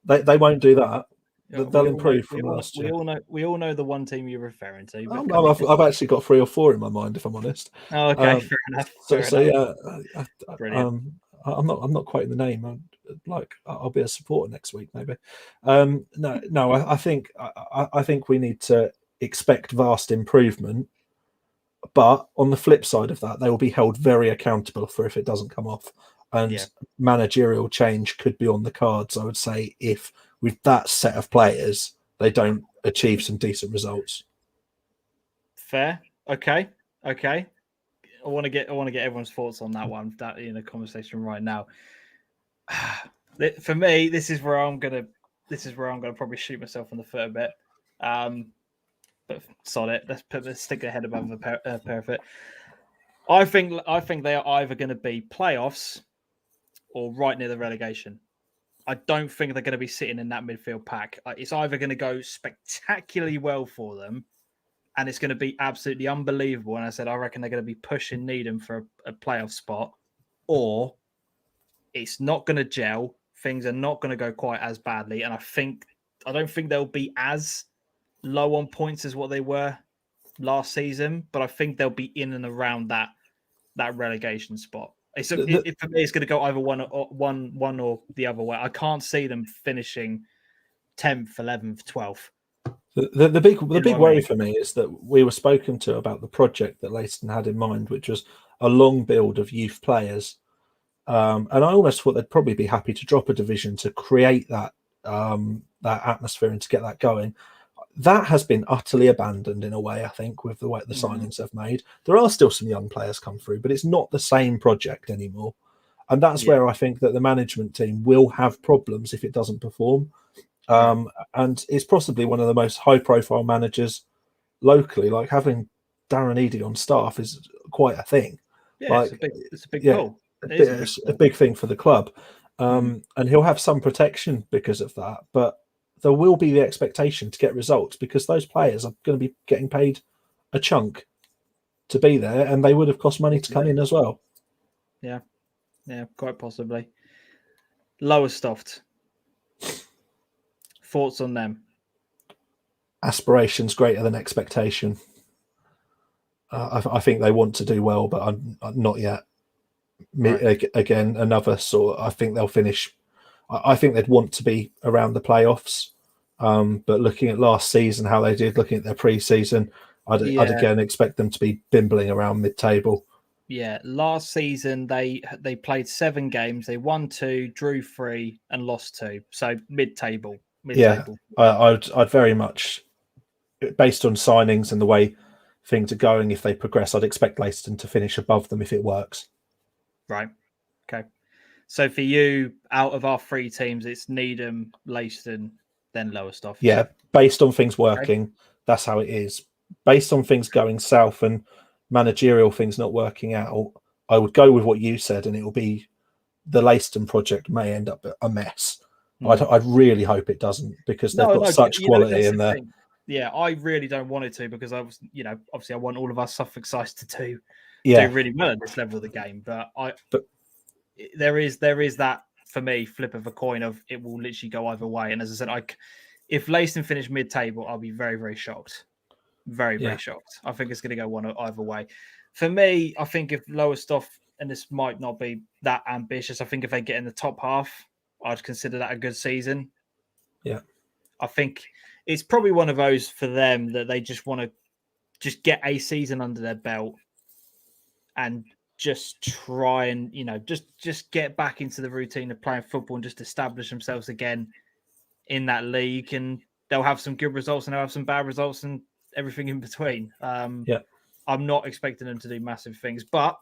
they won't do that. They'll improve from last year. We all know the one team you're referring to. I've actually got 3 or 4 in my mind, if I'm honest. Oh, okay, fair enough. I'm not quoting the name. I'll be a supporter next week, maybe. I think we need to expect vast improvement, but on the flip side of that, they will be held very accountable for if it doesn't come off, and managerial change could be on the cards. I would say if with that set of players they don't achieve some decent results. Fair. Okay. I want to get everyone's thoughts on that one. That in a conversation right now. For me, this is where I'm gonna probably shoot myself in the foot a bit. But solid. Let's stick their head above the parapet. I think they are either going to be playoffs or right near the relegation. I don't think they're going to be sitting in that midfield pack. It's either going to go spectacularly well for them, and it's going to be absolutely unbelievable. And I reckon they're going to be pushing Needham for a playoff spot, or it's not going to gel. Things are not going to go quite as badly. And I don't think they'll be as low on points as what they were last season, but I think they'll be in and around that relegation spot. For me, it's going to go either one or the other way. I can't see them finishing 10th, 11th, 12th. The big worry for me is that we were spoken to about the project that Leiston had in mind, which was a long build of youth players. And I almost thought they'd probably be happy to drop a division to create that atmosphere and to get that going. That has been utterly abandoned in a way, I think, with the way the signings have made. There are still some young players come through, but it's not the same project anymore. And that's where I think that the management team will have problems if it doesn't perform. And it's possibly one of the most high-profile managers locally. Like having Darren Eadie on staff is quite a thing. Yeah, it's a big pull. It's a big thing for the club. And he'll have some protection because of that. But there will be the expectation to get results because those players are going to be getting paid a chunk to be there, and they would have cost money to come in as well. Yeah, quite possibly. Lowestoft. Thoughts on them? Aspirations greater than expectation. I think they want to do well, but I'm not yet. Right. Again, another sort. I think they'll finish. I think they'd want to be around the playoffs. But looking at last season, how they did, looking at their pre-season, I'd again expect them to be bimbling around mid-table. Yeah, last season they played 7 games. They won 2, drew 3, and lost 2. So mid-table. Yeah, I'd very much, based on signings and the way things are going, if they progress, I'd expect Leiston to finish above them if it works. Right. Okay. So for you, out of our 3 teams, it's Needham, Leiston, then Lowestoft. Yeah, based on things working, that's how it is. Based on things going south and managerial things not working out, I would go with what you said, and it will be the Leiston project may end up a mess. I'd really hope it doesn't, because they've got such quality in there. Yeah, I really don't want it to, because obviously I want all of our Suffolk sides to do really well at this level of the game. But there is that for me flip of a coin of it will literally go either way. And as I said, if Leiston finish mid-table, I'll be very, very shocked. Very, very shocked. I think it's going to go one either way. For me, I think if Lowestoft, and this might not be that ambitious, I think if they get in the top half, I'd consider that a good season. Yeah. I think it's probably one of those for them that they just want to just get a season under their belt and just try and, just get back into the routine of playing football and just establish themselves again in that league. And they'll have some good results and they'll have some bad results and everything in between. I'm not expecting them to do massive things, but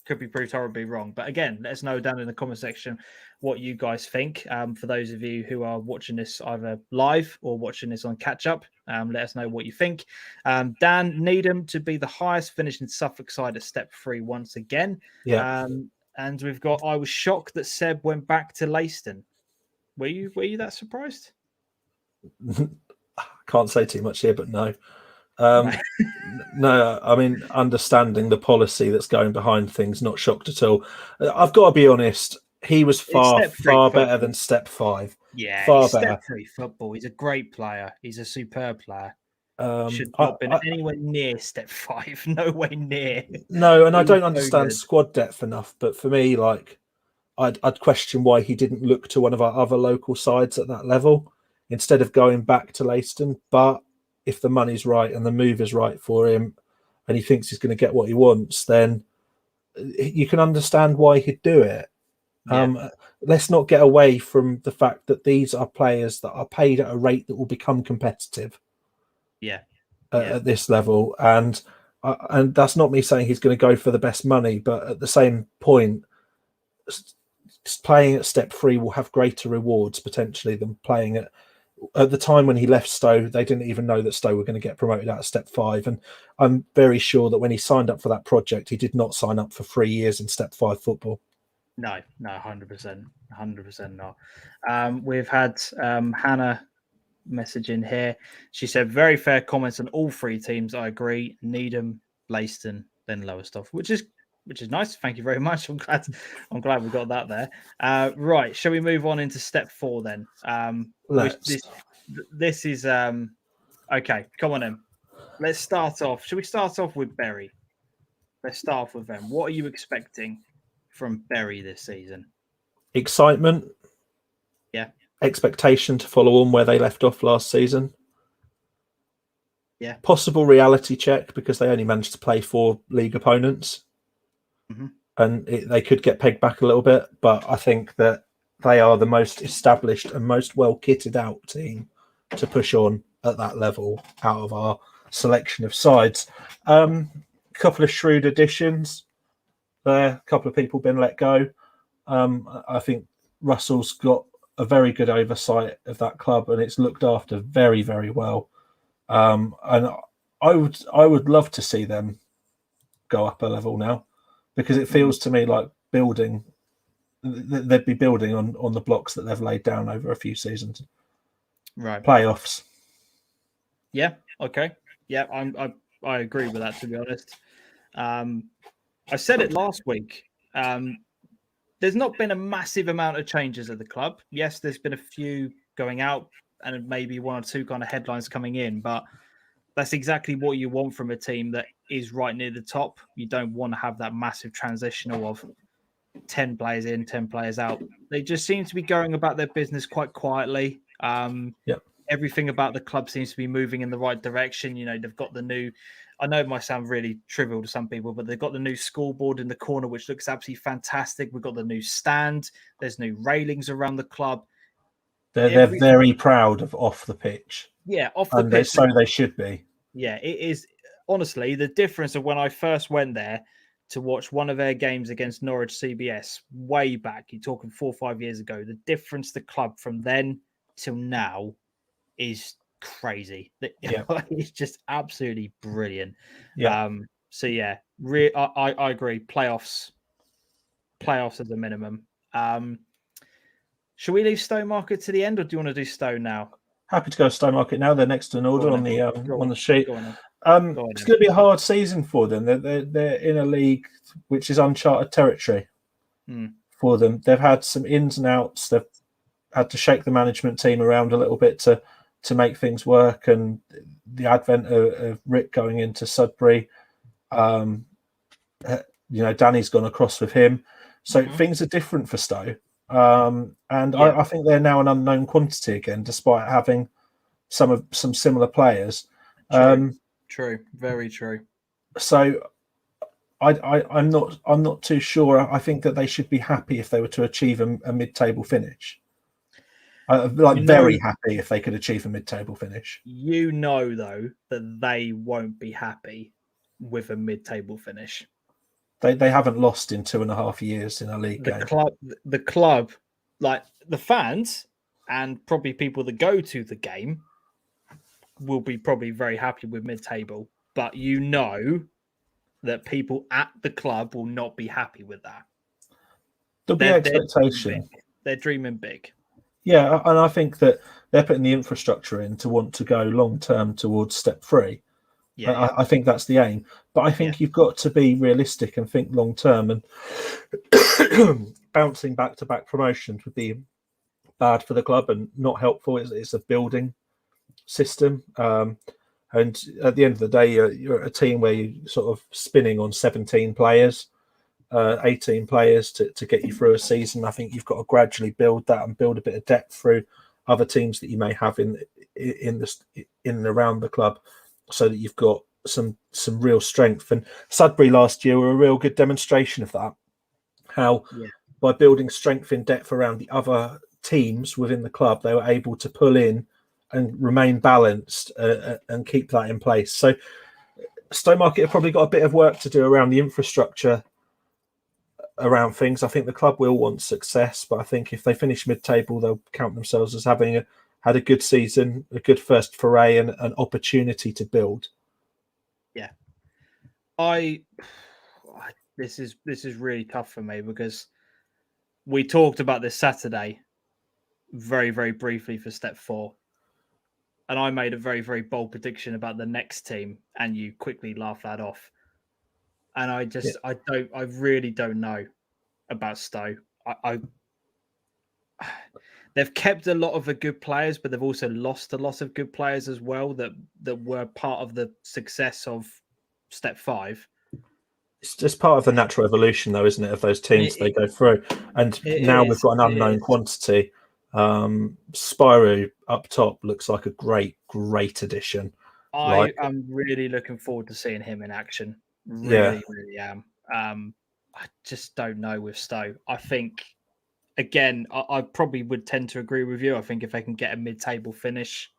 could be proved horribly wrong. But again, let us know down in the comment section what you guys think. For those of you who are watching this either live or watching this on catch up, let us know what you think. Dan Needham to be the highest finishing Suffolk side at step 3 once again. Yeah. And we've got, I was shocked that Seb went back to Leiston. Were you that surprised? Can't say too much here, but no. No, I mean, understanding the policy that's going behind things, not shocked at all. I've got to be honest, he was far better than step 5. Yeah, far he's better. Step 3 football. He's a great player. He's a superb player. Should not have been anywhere near step 5. Nowhere near. No, and I don't understand squad depth enough, but for me, like, I'd question why he didn't look to one of our other local sides at that level instead of going back to Leiston. But if the money's right and the move is right for him and he thinks he's going to get what he wants, then you can understand why he'd do it. Yeah. Let's not get away from the fact that these are players that are paid at a rate that will become competitive. At this level. And that's not me saying he's going to go for the best money, but at the same point, playing at step 3 will have greater rewards potentially than playing at the time when he left Stowe. They didn't even know that Stowe were going to get promoted out of step 5, and I'm very sure that when he signed up for that project, he did not sign up for 3 years in step 5 football. No, 100% not. We've had Hannah message in here. She said very fair comments on all 3 teams. I agree. Needham, Leiston, then Lowestoft, which is nice. Thank you very much. I'm glad we got that there. Right, shall we move on into step 4 then? This is okay. Come on in. Let's start off. Shall we start off with Bury? Let's start off with them. What are you expecting from Bury this season? Excitement. Yeah. Expectation to follow on where they left off last season. Yeah. Possible reality check because they only managed to play 4 league opponents. Mm-hmm. And they could get pegged back a little bit, but I think that they are the most established and most well kitted out team to push on at that level out of our selection of sides. A couple of shrewd additions there, a couple of people been let go. I think Russell's got a very good oversight of that club and it's looked after very, very well. And I would love to see them go up a level now, because it feels to me like they'd be building on the blocks that they've laid down over a few seasons. Right. Playoffs. Yeah. Okay. Yeah, I agree with that, to be honest. I said it last week. There's not been a massive amount of changes at the club. Yes, there's been a few going out and maybe 1 or 2 kind of headlines coming in, but that's exactly what you want from a team that is right near the top. You don't want to have that massive transitional of 10 players in, 10 players out. They just seem to be going about their business quite quietly. Everything about the club seems to be moving in the right direction. You know, they've got the new, I know it might sound really trivial to some people, but they've got the new scoreboard in the corner, which looks absolutely fantastic. We've got the new stand. There's new railings around the club. They're very proud of off the pitch. Yeah, off the pitch. So they should be. Yeah, it is. Honestly, the difference of when I first went there to watch one of their games against Norwich CBS way back, you're talking 4 or 5 years ago, the difference the club from then till now is crazy. It's just absolutely brilliant. Yeah. So yeah, I agree. Playoffs as a minimum. Should we leave Stowmarket to the end, or do you want to do Stowe now? Happy to go Stowmarket now. They're next in order on the sheet. It's going to be a hard season for them. They're in a league which is uncharted territory. for them. They've had some ins and outs. They've had to shake the management team around a little bit to make things work, and the advent of Rick going into Sudbury. Danny's gone across with him, so things are different for Stowe. I think they're now an unknown quantity again, despite having some similar players. True, very true. So I'm not too sure. I think that they should be happy if they were to achieve a mid-table finish. Very happy if they could achieve a mid-table finish. Though, that they won't be happy with a mid-table finish. They haven't lost in 2.5 years in a league game. The club, like the fans and probably people that go to the game, will be probably very happy with mid-table. But that people at the club will not be happy with that. There'll be expectation. They're dreaming big. Yeah, and I think that they're putting the infrastructure in to want to go long-term towards step 3. Yeah, I think that's the aim. But I think you've got to be realistic and think long-term. And bouncing back-to-back promotions would be bad for the club and not helpful. It's a building system. And at the end of the day, you're a team where you're sort of spinning on 17 players, 18 players to get you through a season. I think you've got to gradually build that and build a bit of depth through other teams that you may have in and around the club, so that you've got some real strength. And Sudbury last year were a real good demonstration of that. How by building strength in depth around the other teams within the club, they were able to pull in and remain balanced and keep that in place. So Stowmarket have probably got a bit of work to do around the infrastructure around things. I think the club will want success, but I think if they finish mid-table, they'll count themselves as having had a good season, a good first foray, and an opportunity to build. Yeah, this is really tough for me, because we talked about this Saturday very, very briefly for step 4. And I made a very, very bold prediction about the next team, and you quickly laughed that off. And I really don't know about Stowe. They've kept a lot of the good players, but they've also lost a lot of good players as well that were part of the success of step 5. It's just part of the natural evolution, though, isn't it, of those teams they go through? And now we've got an unknown quantity. Spyro up top looks like a great addition. I am really looking forward to seeing him in action. Really am. I just don't know with Stowe. I think, again, I probably would tend to agree with you. I think if they can get a mid-table finish,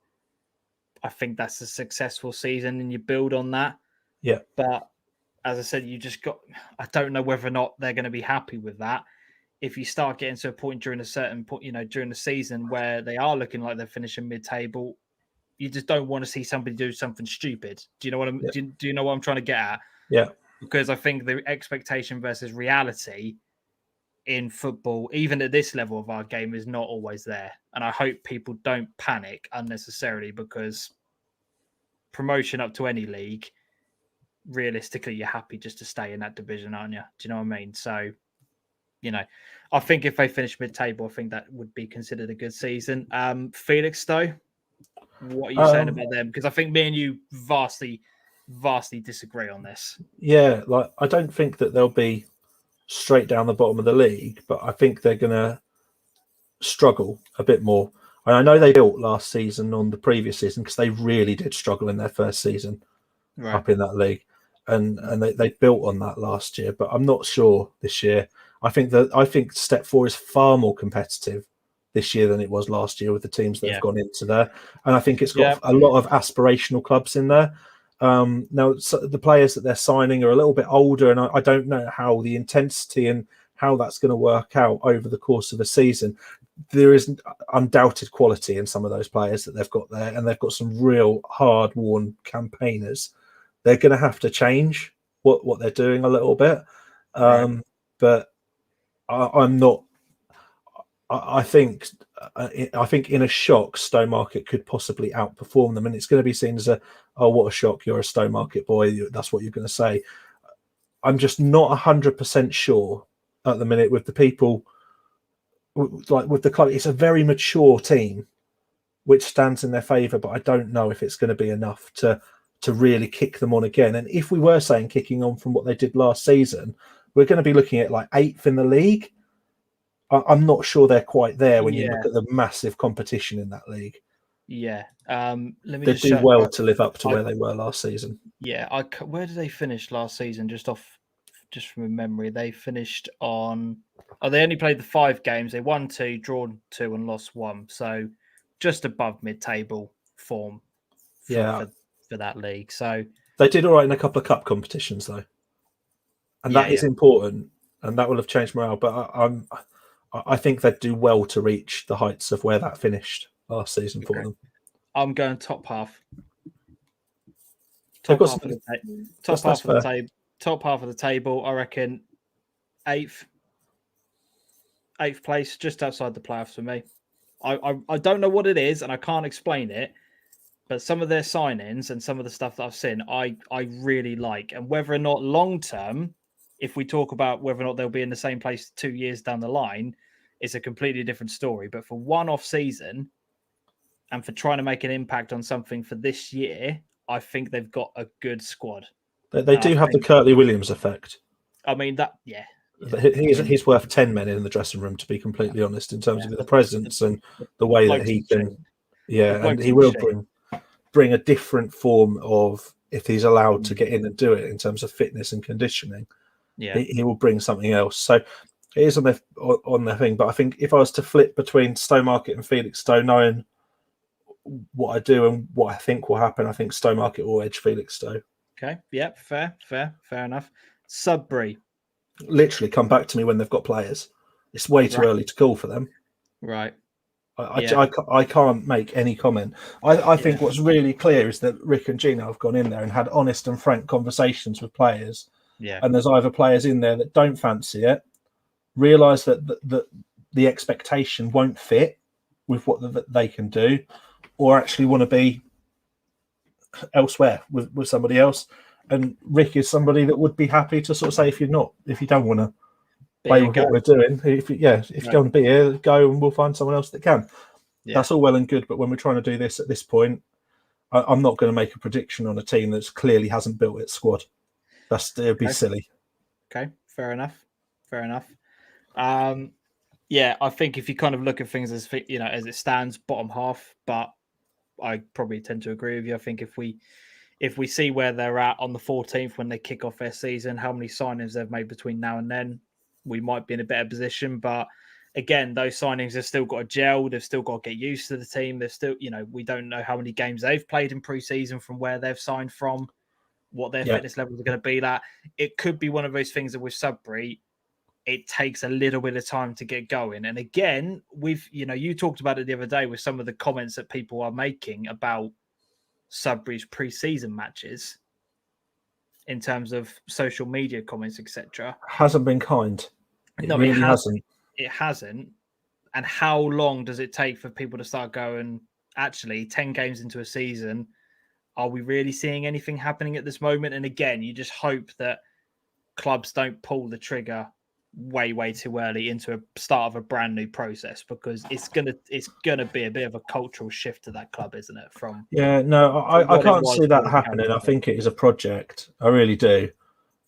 I think that's a successful season, and you build on that. Yeah. But as I said, I don't know whether or not they're going to be happy with that. If you start getting to a point during a certain point, during the season where they are looking like they're finishing mid-table, you just don't want to see somebody do something stupid. Do you know what do you know what I'm trying to get at? Yeah. Because I think the expectation versus reality in football, even at this level of our game, is not always there. And I hope people don't panic unnecessarily, because promotion up to any league, realistically, you're happy just to stay in that division, aren't you? Do you know what I mean? So, I think if they finish mid-table, I think that would be considered a good season. Felix, though, what are you saying about them? Because I think me and you vastly disagree on this. Yeah, I don't think that they'll be straight down the bottom of the league, but I think they're going to struggle a bit more. And I know they built last season on the previous season, because they really did struggle in their first season up in that league. And they built on that last year, but I'm not sure this year. I think step 4 is far more competitive this year than it was last year with the teams that have gone into there. And I think it's got a lot of aspirational clubs in there. Now, the players that they're signing are a little bit older, and I don't know how the intensity and how that's going to work out over the course of a season. There is undoubted quality in some of those players that they've got there, and they've got some real hard-worn campaigners. They're going to have to change what they're doing a little bit. But I'm not. I think in a shock, Stowmarket could possibly outperform them, and it's going to be seen as what a shock! You're a Stowmarket boy. That's what you're going to say. I'm just not 100% sure at the minute with the people, like with the club. It's a very mature team, which stands in their favour. But I don't know if it's going to be enough to really kick them on again. And if we were saying kicking on from what they did last season, we're going to be looking at like 8th in the league. I'm not sure they're quite there when you look at the massive competition in that league. Yeah. Let me They just do well to live up to where they were last season. Yeah. Where did they finish last season? Just from memory, they finished on. Oh, they only played the 5 games. They won 2, drawn 2, and lost 1. So just above mid-table form for that league. So they did all right in a couple of cup competitions though, and that is important, and that will have changed morale. But I think they'd do well to reach the heights of where that finished last season for them. I'm going top half. Top half of the table. I reckon 8th place, just outside the playoffs for me. I don't know what it is, and I can't explain it. But some of their signings and some of the stuff that I've seen, I really like. And whether or not long term, if we talk about whether or not they'll be in the same place 2 years down the line, it's a completely different story. But for one-off season and for trying to make an impact on something for this year, I think they've got a good squad. They do have the Curtly Williams effect. I mean, he's worth 10 men in the dressing room, to be completely honest, in terms of the presence and the way that he can. Yeah, and he will bring a different form of, if he's allowed to get in and do it in terms of fitness and conditioning. Yeah, he will bring something else. So it is on the thing. But I think if I was to flip between Stowmarket and Felixstowe, knowing what I do and what I think will happen, I think Stowmarket will edge Felixstowe. Okay. Yep. Fair enough. Sudbury. Literally come back to me when they've got players. It's way too early to call for them. Right. I can't make any comment. I think what's really clear is that Rick and Gino have gone in there and had honest and frank conversations with players. Yeah. And there's either players in there that don't fancy it, realise that the expectation won't fit with what they can do, or actually want to be elsewhere with somebody else. And Rick is somebody that would be happy to sort of say, if you don't want to play with what we're doing, if you don't want to be here, go and we'll find someone else that can. Yeah. That's all well and good, but when we're trying to do this at this point, I'm not going to make a prediction on a team that clearly hasn't built its squad. It'd be silly. Okay, fair enough. Yeah, I think if you kind of look at things as it stands, bottom half, but I probably tend to agree with you. I think if we see where they're at on the 14th when they kick off their season, how many signings they've made between now and then, we might be in a better position. But again, those signings have still got to gel. They've still got to get used to the team. They're still, we don't know how many games they've played in pre-season from where they've signed from, what their fitness levels are going to be like. It could be one of those things that with Sudbury, it takes a little bit of time to get going. And again, you talked about it the other day with some of the comments that people are making about Sudbury's pre-season matches in terms of social media comments, etc. Hasn't been kind. It hasn't. It hasn't. And how long does it take for people to start going, actually, 10 games into a season, are we really seeing anything happening at this moment? And again, you just hope that clubs don't pull the trigger way too early into a start of a brand new process, because it's gonna be a bit of a cultural shift to that club, isn't it? I can't see that happening. I think it is a project. I really do.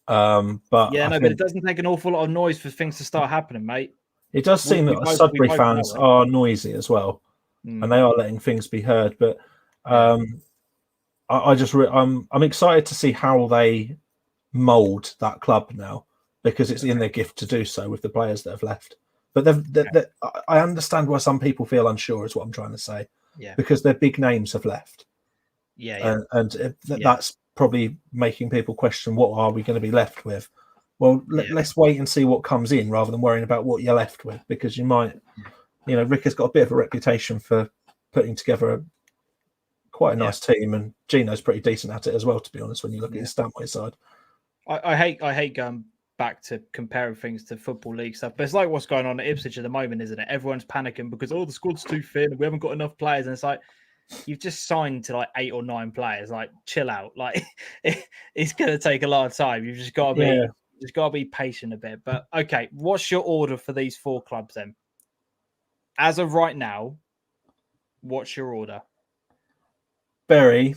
But it doesn't take an awful lot of noise for things to start happening, mate. It does seem that Sudbury fans are noisy as well, and they are letting things be heard. But I'm excited to see how they mould that club now, because it's in their gift to do so with the players that have left. But I understand why some people feel unsure, is what I'm trying to say. Yeah. Because their big names have left. That's probably making people question, what are we going to be left with? Well, let's wait and see what comes in rather than worrying about what you're left with, because you might, Rick has got a bit of a reputation for putting together quite a nice team, and Gino's pretty decent at it as well, to be honest, when you look at his Stanway side. I hate going back to comparing things to football league stuff, but it's like what's going on at Ipswich at the moment, isn't it? Everyone's panicking because the squad's too thin and we haven't got enough players, and it's like, you've just signed to like 8 or 9 players. Like, chill out. Like, it's going to take a lot of time. You've just got to be Just got to be patient a bit. But okay, what's your order for these 4 clubs then? As of right now, what's your order? Bury,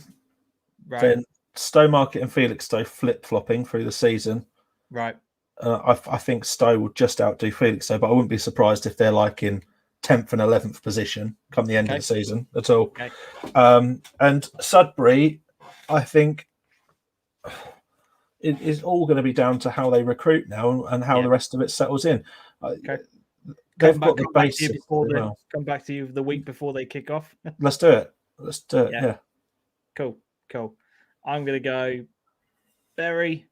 Right, then Stowmarket and Felixstowe flip-flopping through the season. right. I think Stowe will just outdo Felixstowe, but I wouldn't be surprised if they're like in 10th and 11th position come the end of the season at all. Okay. And Sudbury, I think it is all going to be down to how they recruit now and how the rest of it settles in. Okay. They've got the basics. Come back to you the week before they kick off. Let's do it. Let's do it. Yeah. Cool. I'm going to go Bury,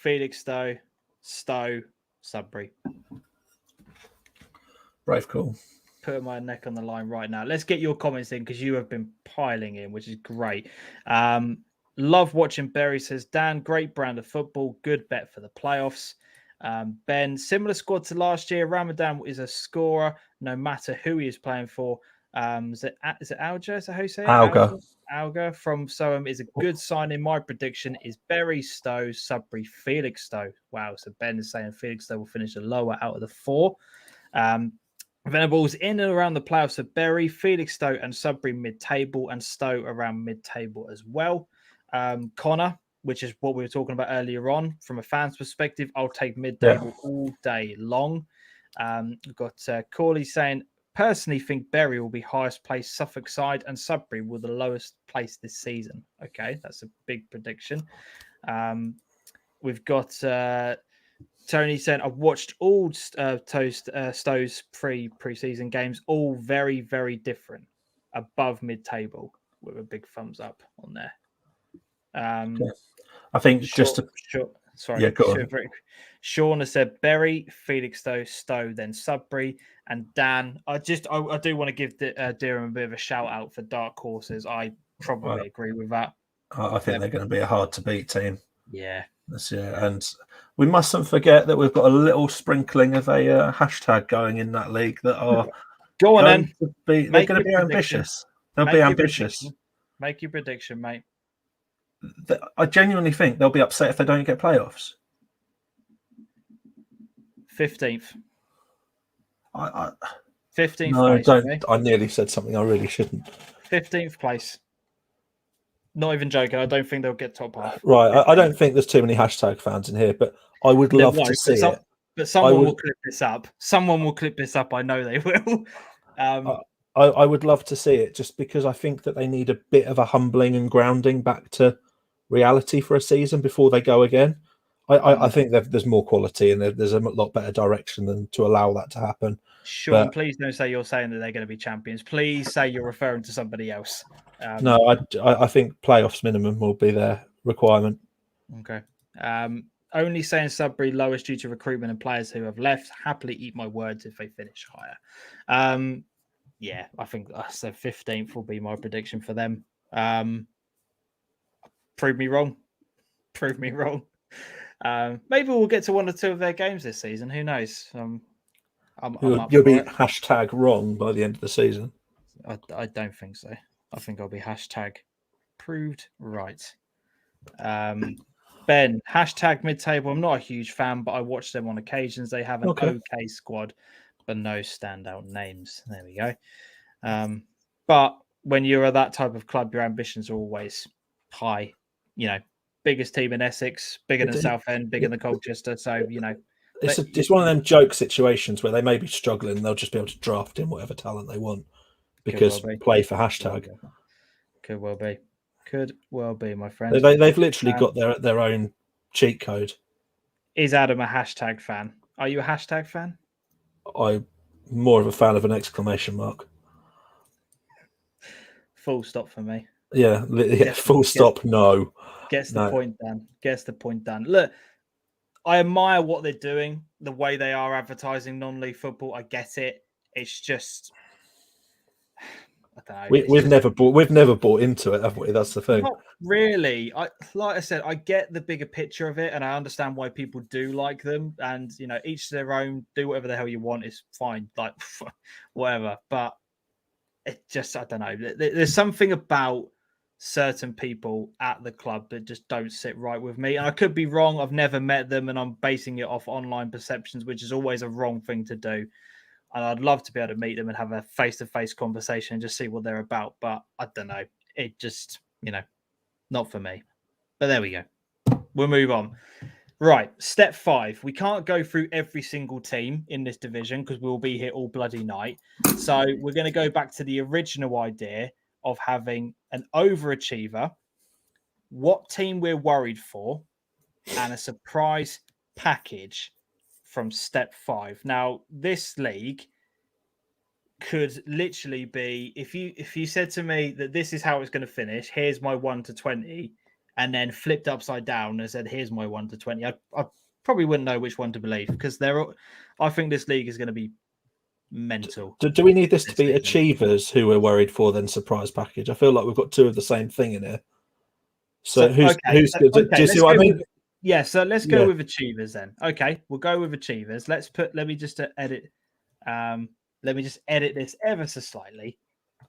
Felixstowe, Stowe, Sudbury. Brave call. Putting my neck on the line right now. Let's get your comments in because you have been piling in, which is great. Love watching Bury, says Dan. Great brand of football. Good bet for the playoffs. Ben, similar squad to last year. Ramadan is a scorer no matter who he is playing for. Is it Alga? Is that how you say it? Alga from Soham is a good signing. My prediction is Bury, Stowe, Sudbury, Felixstowe. Wow. So Ben is saying Felixstowe will finish the lower out of the 4. Venables in and around the playoffs of Bury, Felixstowe and Sudbury mid-table, and Stowe around mid-table as well. Connor, which is what we were talking about earlier on, from a fan's perspective, I'll take mid-table all day long. We've got Corley saying, personally think Bury will be highest placed Suffolk side and Sudbury will the lowest place this season. Okay, that's a big prediction. We've got Tony said, I've watched all Stowe's pre-season games, all very, very different, above mid-table, with a big thumbs up on there. I think Sean has said Bury, Felixstowe, Stowe, then Sudbury, and Dan. I do want to give Durham a bit of a shout out for dark horses. I probably agree with that. I think they're going to be a hard to beat team. Yeah. This year, and we mustn't forget that we've got a little sprinkling of a hashtag going in that league that are go on then. They're going to be ambitious. They'll be ambitious. Make your prediction, mate. I genuinely think they'll be upset if they don't get playoffs. 15th. 15th. No, place, don't. Okay? I nearly said something I really shouldn't. 15th place. Not even joking. I don't think they'll get top half. Right. I don't think there's too many hashtag fans in here, but I would love to see it. But someone will clip this up. Someone will clip this up. I know they will. I would love to see it just because I think that they need a bit of a humbling and grounding back to reality for a season before they go again. I think there's more quality and there's a lot better direction than to allow that to happen. Sean, please don't say you're saying that they're going to be champions. Please say you're referring to somebody else. No, I think playoffs minimum will be their requirement. Okay. Only saying Sudbury lowest due to recruitment and players who have left. Happily eat my words if they finish higher. Yeah, I think 15th will be my prediction for them. Prove me wrong. Maybe we'll get to 1 or 2 of their games this season. Who knows? You'll be hashtag wrong by the end of the season. I don't think so. I think I'll be hashtag proved right. Ben, hashtag mid-table. I'm not a huge fan, but I watch them on occasions. They have an okay squad, but no standout names. There we go. But when you're that type of club, your ambitions are always high. You know, biggest team in Essex, bigger than Southend, bigger than Colchester. So, you know. It's one of them joke situations where they may be struggling. They'll just be able to draft in whatever talent they want because play for hashtag. Could well be, my friend. They've literally got their own cheat code. Is Adam a hashtag fan? Are you a hashtag fan? I'm more of a fan of an exclamation mark. Full stop for me. Yeah, full stop. No. Gets the point done. Gets the point done. Look, I admire what they're doing, the way they are advertising non-league football. I get it. It's just, I don't know. We've never bought into it, have we? That's the thing. Not really. Like I said, I get the bigger picture of it, and I understand why people do like them. And you know, each to their own. Do whatever the hell you want. It's fine. Like whatever. But it just, I don't know. There's something about certain people at the club that just don't sit right with me. And I could be wrong. I've never met them and I'm basing it off online perceptions, which is always a wrong thing to do. And I'd love to be able to meet them and have a face-to-face conversation and just see what they're about. But I don't know. It just, not for me. But there we go. We'll move on. Right, step 5. We can't go through every single team in this division because we'll be here all bloody night. So we're going to go back to the original idea of having an overachiever, what team we're worried for, and a surprise package from step 5. Now, this league could literally be if you said to me that this is how it's going to finish, here's my 1 to 20, and then flipped upside down and said, here's my 1 to 20, I probably wouldn't know which one to believe because I think this league is going to be mental. Do we need this to be achievers who we're worried for, then surprise package? I feel like we've got two of the same thing in here. So who's good? Do you see what I mean? So let's go with achievers then. Okay, we'll go with achievers. Let me just edit this ever so slightly.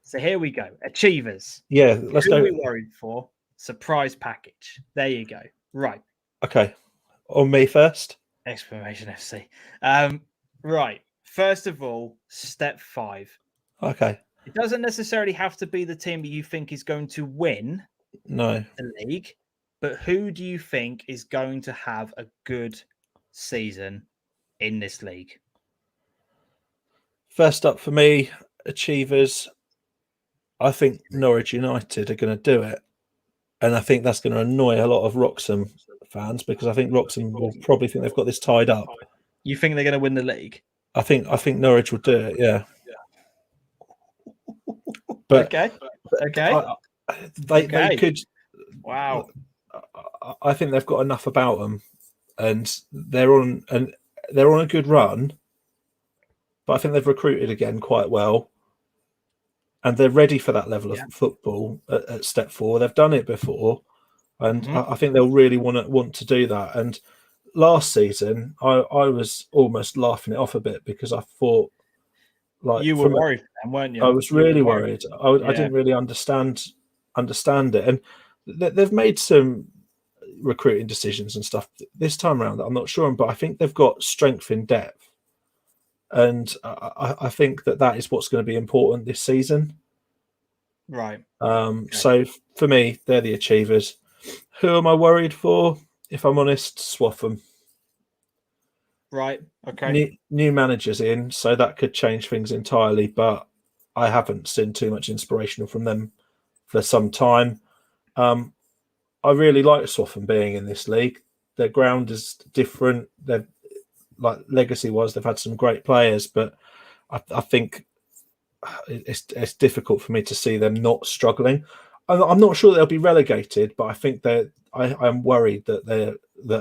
So here we go. Achievers. Yeah, let's go. Who are we worried for? Surprise package. There you go. Right. Okay. On me first. Exclamation FC. Right. First of all, step 5. Okay. It doesn't necessarily have to be the team that you think is going to win the league, but who do you think is going to have a good season in this league? First up for me, achievers. I think Norwich United are going to do it. And I think that's going to annoy a lot of Wroxham fans because I think Wroxham will probably think they've got this tied up. You think they're going to win the league? I think Norwich will do it, yeah. But okay. They could. Wow. I think they've got enough about them, and they're on a good run. But I think they've recruited again quite well, and they're ready for that level of football at step 4. They've done it before, and I think they'll really want to do that. And last season, I was almost laughing it off a bit because I thought, like, you were worried, weren't you? I was really worried. I didn't really understand it, and they've made some recruiting decisions and stuff this time around that I'm not sure on, but I think they've got strength in depth, and I think that is what's going to be important this season. Right. So for me, they're the achievers. Who am I worried for? If I'm honest, Swaffham. Right. Okay. New managers in, so that could change things entirely, but I haven't seen too much inspiration from them for some time. I really like Swaffham being in this league. Their ground is different. They're like legacy-wise, they've had some great players, but I think it's difficult for me to see them not struggling. I'm not sure they'll be relegated, but I think I'm worried that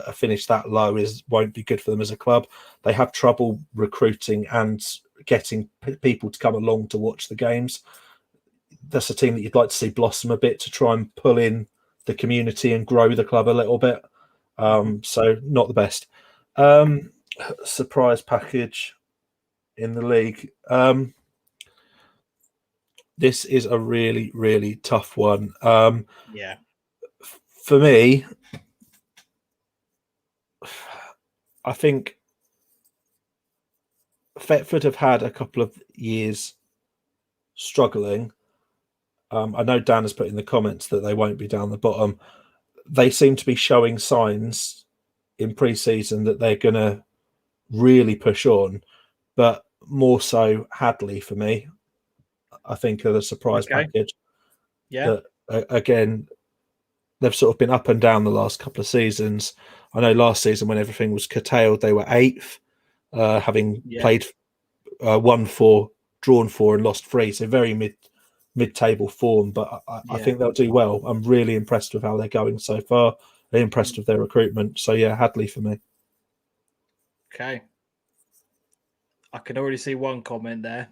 a finish that low won't be good for them as a club. They have trouble recruiting and getting people to come along to watch the games. That's a team that you'd like to see blossom a bit to try and pull in the community and grow the club a little bit. So not the best. Surprise package in the league. This is a really, really tough one. For me, I think Thetford have had a couple of years struggling. I know Dan has put in the comments that they won't be down the bottom. They seem to be showing signs in pre-season that they're going to really push on, but more so Hadley for me, I think, are the surprise package. Yeah. Again, they've sort of been up and down the last couple of seasons. I know last season when everything was curtailed, they were 8th, having played 1-4, drawn 4 and lost 3. So very mid-table form, but I think they'll do well. I'm really impressed with how they're going so far. I'm impressed with their recruitment. So yeah, Hadley for me. Okay. I can already see one comment there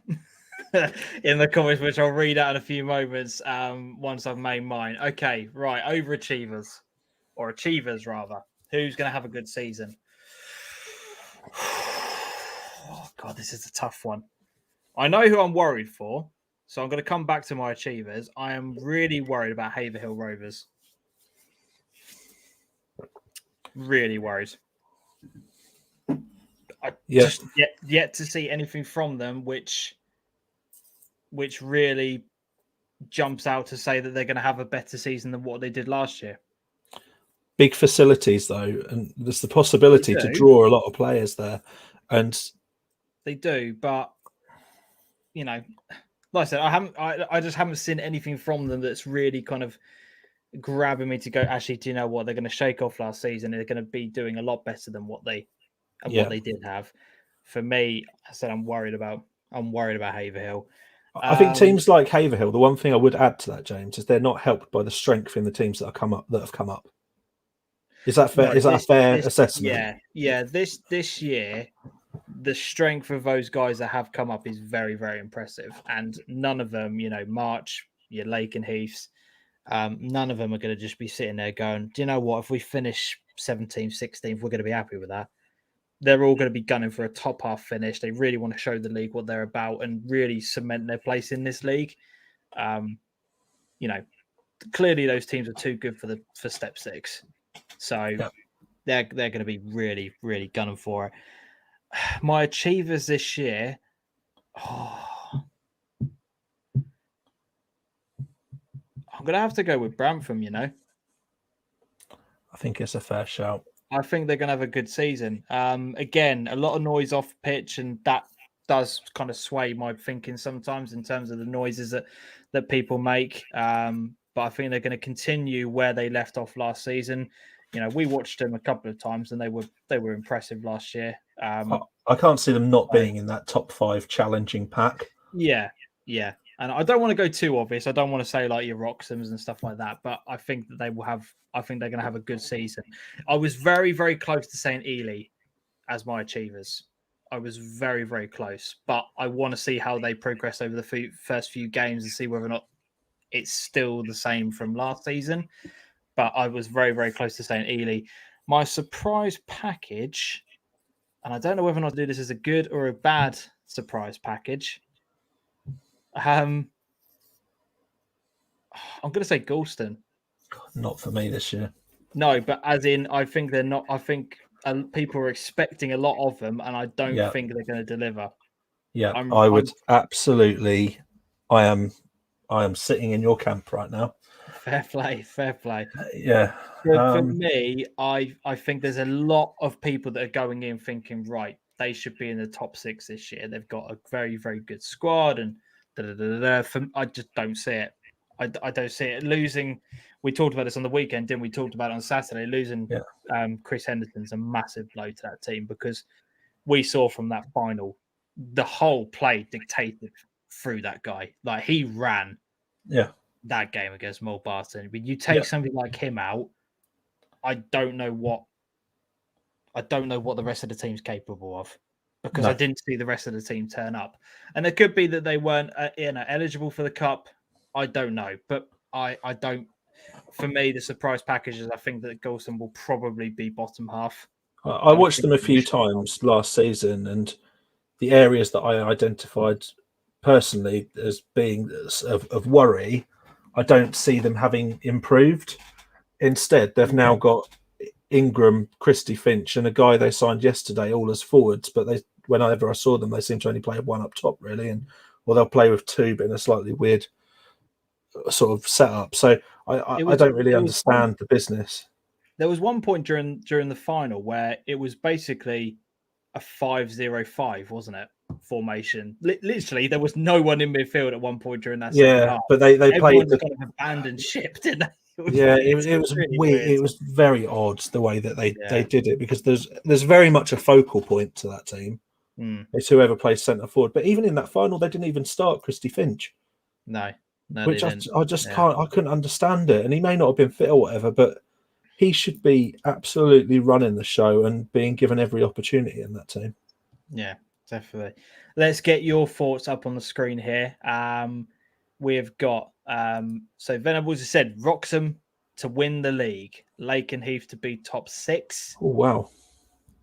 in the comments, which I'll read out in a few moments once I've made mine. Okay, right. Overachievers, or achievers rather. Who's going to have a good season? Oh, God, this is a tough one. I know who I'm worried for. So I'm going to come back to my achievers. I am really worried about Haverhill Rovers. Really worried. I just yet to see anything from them which really jumps out to say that they're going to have a better season than what they did last year. Big facilities though, and there's the possibility to draw a lot of players there, and they do. But like I said, I just haven't seen anything from them that's really kind of grabbing me to go. Actually, do you know what? They're going to shake off last season. They're going to be doing a lot better than what they did have. For me, I said I'm worried about Haverhill. I think teams like Haverhill. The one thing I would add to that, James, is they're not helped by the strength in the teams that have come up. Is that fair? Is that a fair assessment? Yeah. This year, the strength of those guys that have come up is very, very impressive, and none of them, March, your Lake and Heaths, none of them are going to just be sitting there going, do you know what? If we finish 17th, 16th, we're going to be happy with that. They're all going to be gunning for a top half finish. They really want to show the league what they're about and really cement their place in this league. Clearly those teams are too good for step 6. So they're going to be really, really gunning for it. My achievers this year, I'm going to have to go with Brantham, I think it's a fair shout. I think they're going to have a good season. Again, a lot of noise off pitch, and that does kind of sway my thinking sometimes in terms of the noises that people make. But I think they're going to continue where they left off last season. We watched them a couple of times, and they were impressive last year. I can't see them not being in that top 5 challenging pack. Yeah. And I don't want to go too obvious. I don't want to say like your Roxhams and stuff like that, but I think that they will have. I think they're going to have a good season. I was very, very close to saying Ely as my achievers. I was very, very close, but I want to see how they progress over the first few games and see whether or not it's still the same from last season. But I was very, very close to saying Ely. My surprise package, and I don't know whether or not to do this as a good or a bad surprise package. I'm going to say Galston. Not for me this year. No, but as in, I think they're not. I think people are expecting a lot of them, and I don't think they're going to deliver. Yeah, I would absolutely. I am sitting in your camp right now. Fair play. Yeah. For me, I think there's a lot of people that are going in thinking, right, they should be in the top 6 this year. They've got a very, very good squad, and I just don't see it. I don't see it. Losing, we talked about this on the weekend, didn't we? Talked about it on Saturday. Losing Chris Henderson's a massive blow to that team, because we saw from that final, the whole play dictated through that guy. Like, he ran that game against Mo Barton. When you take somebody like him out, I don't know what the rest of the team's capable of, because I didn't see the rest of the team turn up. And it could be that they weren't eligible for the cup. I don't know, but I don't. For me, the surprise packages, I think that Galston will probably be bottom half. I watched them a few times last season, and the areas that I identified personally as being of worry, I don't see them having improved. Instead, they've now got Ingram, Christy Finch, and a guy they signed yesterday all as forwards, but whenever I saw them, they seem to only play one up top, really, or they'll play with 2, but in a slightly weird sort of setup. So I don't really understand the business. There was one point during the final where it was basically a 5-0-5, wasn't it? Formation. Literally, there was no one in midfield at one point during that second half. But they played kind of abandoned ship, didn't they? It was really weird. It was very odd the way that they did it, because there's very much a focal point to that team. It's whoever plays centre forward. But even in that final, they didn't even start Christy Finch. No, which I just can't. I couldn't understand it. And he may not have been fit or whatever, but he should be absolutely running the show and being given every opportunity in that team. Yeah, definitely. Let's get your thoughts up on the screen here. We've got so Venables has said Wroxham to win the league, Lake and Heath to be top 6. Oh, wow.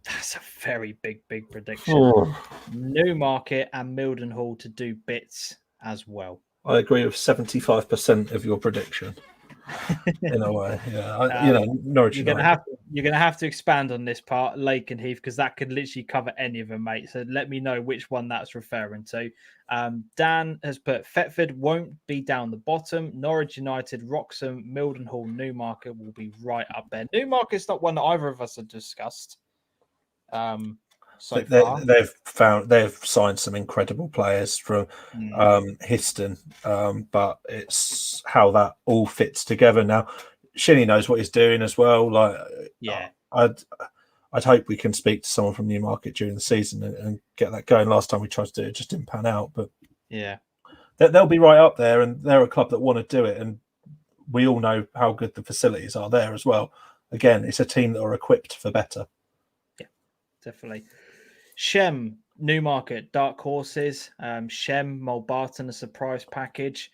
That's a very big prediction. Newmarket and Mildenhall to do bits, as well. I agree with 75% of your prediction. In a way, yeah. Norwich you're United. gonna have to expand on this part, Lake and Heath, because that could literally cover any of them, mate. So let me know which one that's referring to. Dan has put Thetford won't be down the bottom. Norwich United, Wroxham, Mildenhall, Newmarket will be right up there. Newmarket's not one that either of us have discussed. So far, they've signed some incredible players from Histon, but it's how that all fits together now. Shinny knows what he's doing as well. Like, yeah, I'd hope we can speak to someone from Newmarket during the season and get that going. Last time we tried to do it, just didn't pan out. But yeah, they'll be right up there, and they're a club that want to do it. And we all know how good the facilities are there as well. Again, it's a team that are equipped for better. Yeah, definitely. Shem, Newmarket, Dark Horses. Shem, Mulbarton, a surprise package.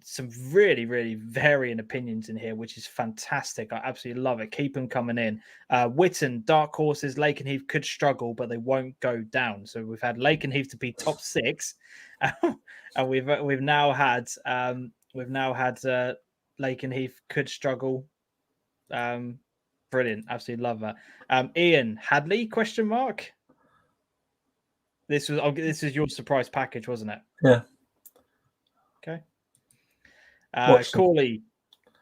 Some really, really varying opinions in here, which is fantastic. I absolutely love it. Keep them coming in. Witten, Dark Horses, Lakenheath could struggle, but they won't go down. So we've had Lakenheath to be top 6, and we've now had Lakenheath could struggle. Brilliant, absolutely love that. Ian Hadley ? This was your surprise package, wasn't it? Yeah. Okay. Corley,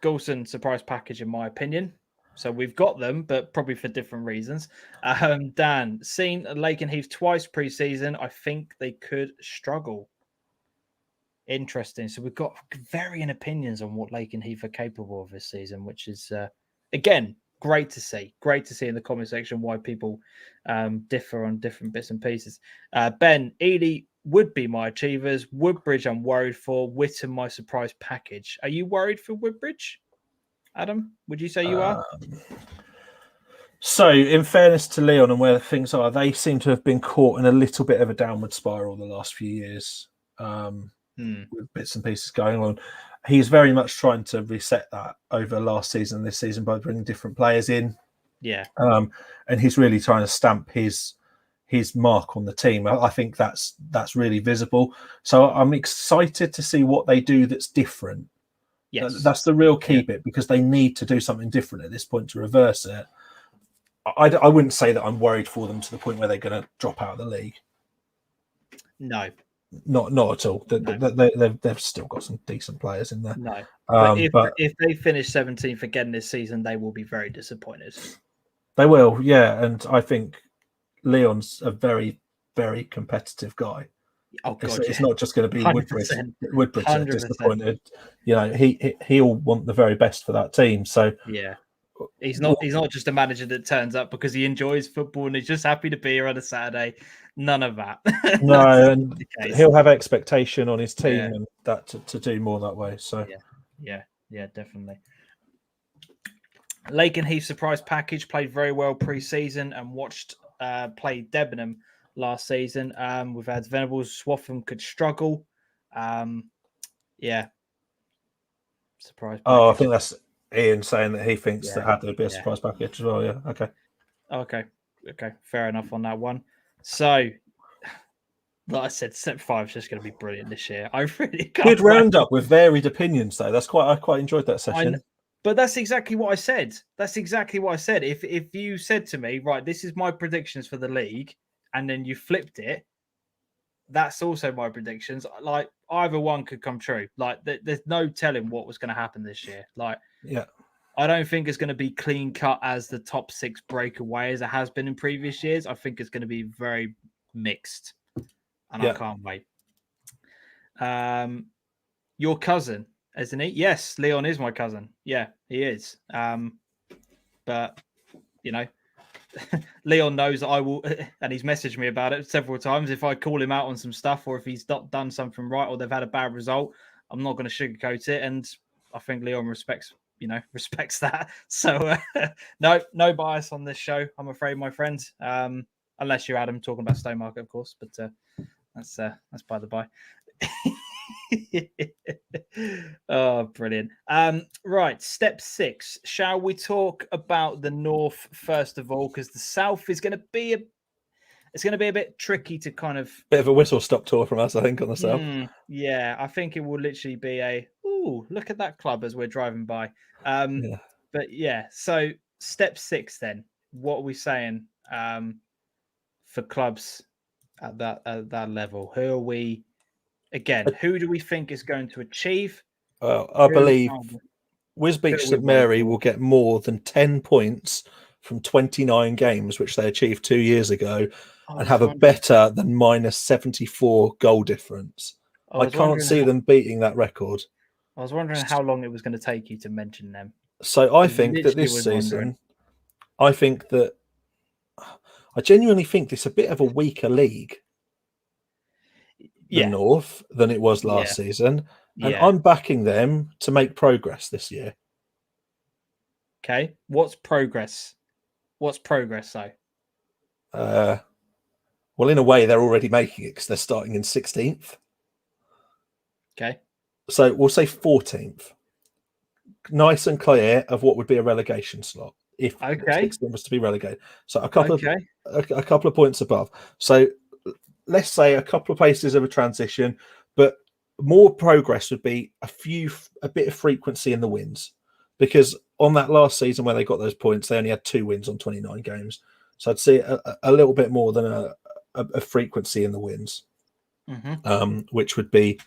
Goulson, surprise package, in my opinion. So we've got them, but probably for different reasons. Dan, seen Lakenheath twice pre-season. I think they could struggle. Interesting. So we've got varying opinions on what Lakenheath are capable of this season, which is, again, great to see. Great to see in the comment section why people differ on different bits and pieces. Ben, Ely would be my achievers. Woodbridge, I'm worried for. Witten, my surprise package. Are you worried for Woodbridge, Adam? Would you say you are? So, in fairness to Leon and where things are, they seem to have been caught in a little bit of a downward spiral the last few years, with bits and pieces going on. He's very much trying to reset that over last season, this season, by bringing different players in. Yeah. And he's really trying to stamp his mark on the team. I think that's really visible. So I'm excited to see what they do that's different. Yes. That's the real key bit, because they need to do something different at this point to reverse it. I wouldn't say that I'm worried for them to the point where they're going to drop out of the league. No. Not at all. They've still got some decent players in there. No. But if they finish 17th again this season, they will be very disappointed. They will, yeah. And I think Leon's a very, very competitive guy. Oh, God, it's not just going to be 100%. Woodbridge are disappointed. You know, he'll want the very best for that team. So yeah, he's not just a manager that turns up because he enjoys football and he's just happy to be here on a Saturday. None of that. No, and he'll have expectation on his team and that to do more that way. So yeah, definitely. Lakenheath surprise package, played very well pre-season and watched play Debenham last season. We've had Venables, Swaffham could struggle. Yeah. Surprise package. Oh, I think that's Ian saying that he thinks that Hadley would be a surprise package as well. Yeah. Okay. Fair enough on that one. So, like I said, Step 5 is just going to be brilliant this year. I really can't. Good roundup with varied opinions, though. I quite enjoyed that session. But that's exactly what I said. If you said to me, right, this is my predictions for the league, and then you flipped it, that's also my predictions. Like, either one could come true. Like, there's no telling what was going to happen this year. Like, yeah, I don't think it's going to be clean cut as the top 6 breakaway as it has been in previous years. I think it's going to be very mixed, and I can't wait. Your cousin, isn't he? Yes, Leon is my cousin. Yeah, he is. But you know, Leon knows I will, and he's messaged me about it several times. If I call him out on some stuff, or if he's not done something right, or they've had a bad result, I'm not going to sugarcoat it. And I think Leon respects that. So no bias on this show, I'm afraid, my friend. Unless you're Adam talking about Stowmarket, of course. But that's by the by. Oh, brilliant. Right, step 6. Shall we talk about the North first of all? Because the South is going to be It's going to be a bit tricky to kind of. Bit of a whistle stop tour from us, I think, on the sub. Yeah, I think it will literally be a. Ooh, look at that club as we're driving by. Yeah. But yeah, so step 6 then. What are we saying for clubs at that level? Who are we? Again, who do we think is going to achieve? Well, I believe Who Wisbech are we St worried Mary for? will get more than 10 points from 29 games, which they achieved 2 years ago, I and was have a wondering. better than minus 74 goal difference. I I was can't wondering. see them beating that record. I was wondering how long it was going to take you to mention them. So I I think that literally this was wondering. season, I genuinely think it's a bit of a weaker league, the Yeah, North, than it was yeah, last season. And yeah. I'm backing them to make progress this year. Okay. What's progress? What's progress though? Well, in a way, they're already making it because they're starting in 16th. Okay. So we'll say 14th. Nice and clear of what would be a relegation slot if Okay. 16th was to be relegated. So a Okay. couple of points above. So let's say a couple of places of a transition, but more progress would be a bit of frequency in the wins, because on that last season where they got those points, they only had 2 wins on 29 games. So I'd see a little bit more than a frequency in the wins, which would be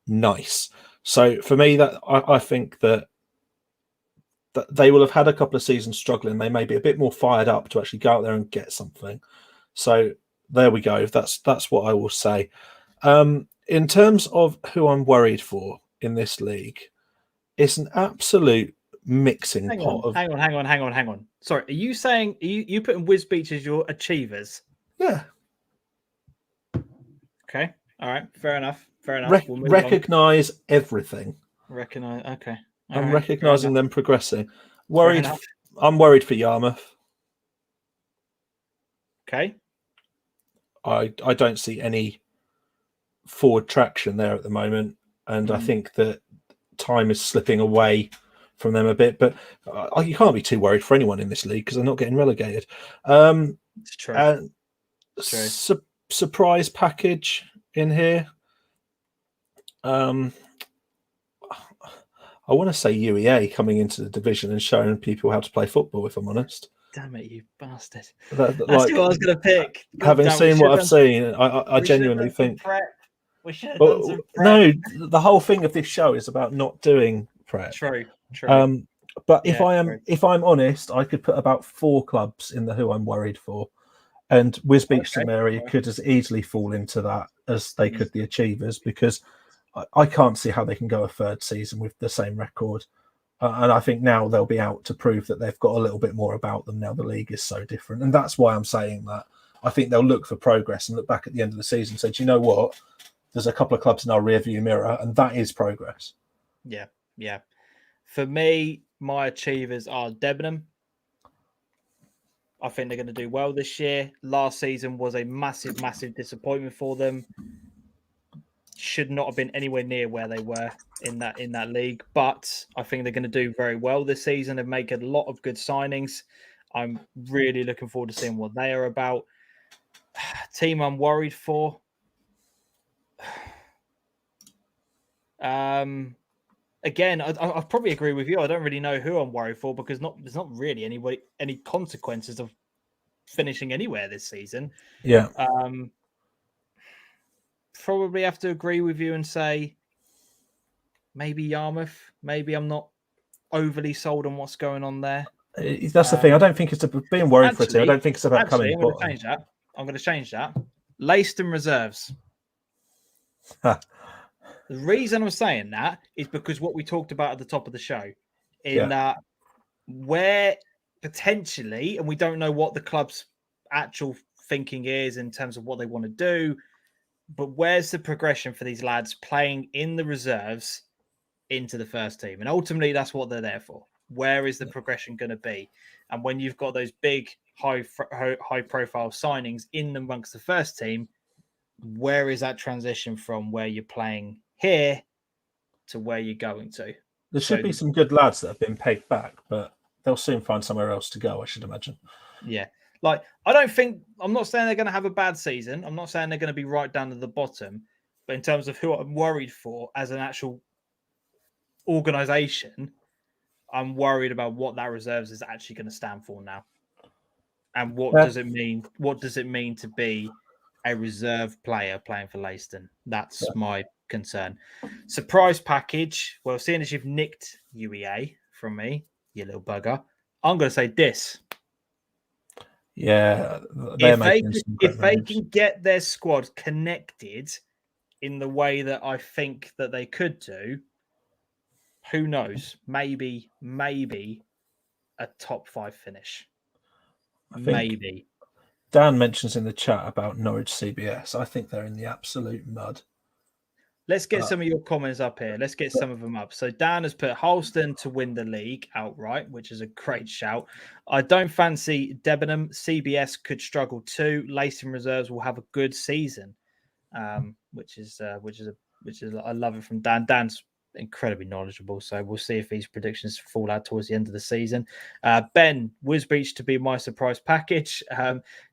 nice. So for me, that I think that they will have had a couple of seasons struggling. They may be a bit more fired up to actually go out there and get something. So there we go. That's what I will say. In terms of who I'm worried for in this league, it's an absolute mixing pot of. Hang on. Sorry, are you saying you putting Whiz Beach as your achievers? Yeah. Okay. All right. Fair enough. We'll move on. Recognize everything. Recognize. Okay. All I'm right. recognizing them progressing. Fair Worried. enough. I'm worried for Yarmouth. Okay. I don't see any forward traction there at the moment, and I think that time is slipping away from them a bit. But you can't be too worried for anyone in this league because they're not getting relegated. It's true. Surprise package in here. I want to say UEA coming into the division and showing people how to play football, if I'm honest. Damn it, you bastard. That's what I was going to pick. Having seen what I've seen, I genuinely think. We should have done some prep. No, the whole thing of this show is about not doing prep. True. But if I'm honest, I could put about 4 clubs in the who I'm worried for. And Wisbech St Mary could as easily fall into that as they could the Achievers, because I can't see how they can go a third season with the same record. And I think now they'll be out to prove that they've got a little bit more about them now the league is so different. And that's why I'm saying that. I think they'll look for progress and look back at the end of the season and say, do you know what? There's a couple of clubs in our rearview mirror, and that is progress. Yeah. For me, my achievers are Debenham. I think they're going to do well this year. Last season was a massive disappointment for them. Should not have been anywhere near where they were in that league, but I think they're going to do very well this season and make a lot of good signings. I'm really looking forward to seeing what they are about. Team I'm worried for. Again, I probably agree with you. I don't really know who I'm worried for because there's not really any consequences of finishing anywhere this season. Yeah. Probably have to agree with you and say maybe Yarmouth. Maybe I'm not overly sold on what's going on there. That's the thing. I don't think it's being worried for a team. I don't think it's about coming. I'm going to change that. Leiston reserves. The reason I'm saying that is because what we talked about at the top of the show, that where potentially, and we don't know what the club's actual thinking is in terms of what they want to do, but where's the progression for these lads playing in the reserves into the first team? And ultimately, that's what they're there for. Where is the progression going to be? And when you've got those big, high profile signings in amongst the first team, where is that transition from where you're playing here to where you're going to? There should be some good lads that have been pegged back, but they'll soon find somewhere else to go, I should imagine. Yeah. Like, I'm not saying they're going to have a bad season. I'm not saying they're going to be right down to the bottom. But in terms of who I'm worried for as an actual organization, I'm worried about what that reserves is actually going to stand for now. And what Yeah. does it mean? What does it mean to be a reserve player playing for Leiston? That's my concern. Surprise package. Well, seeing as you've nicked UEA from me, you little bugger, I'm going to say this. Yeah, they're making some great If they moves. can get their squad connected in the way that I think that they could do, who knows? Maybe a top 5 finish. I think Maybe. Dan mentions in the chat about Norwich CBS. I think they're in the absolute mud. Let's get some of your comments up here. Let's get some of them up. So Dan has put Halston to win the league outright, which is a great shout. I don't fancy Debenham. CBS could struggle too. Lacing reserves will have a good season, which is I love it from Dan. Dan's incredibly knowledgeable, so we'll see if these predictions fall out towards the end of the season. Ben, Wisbeach to be my surprise package.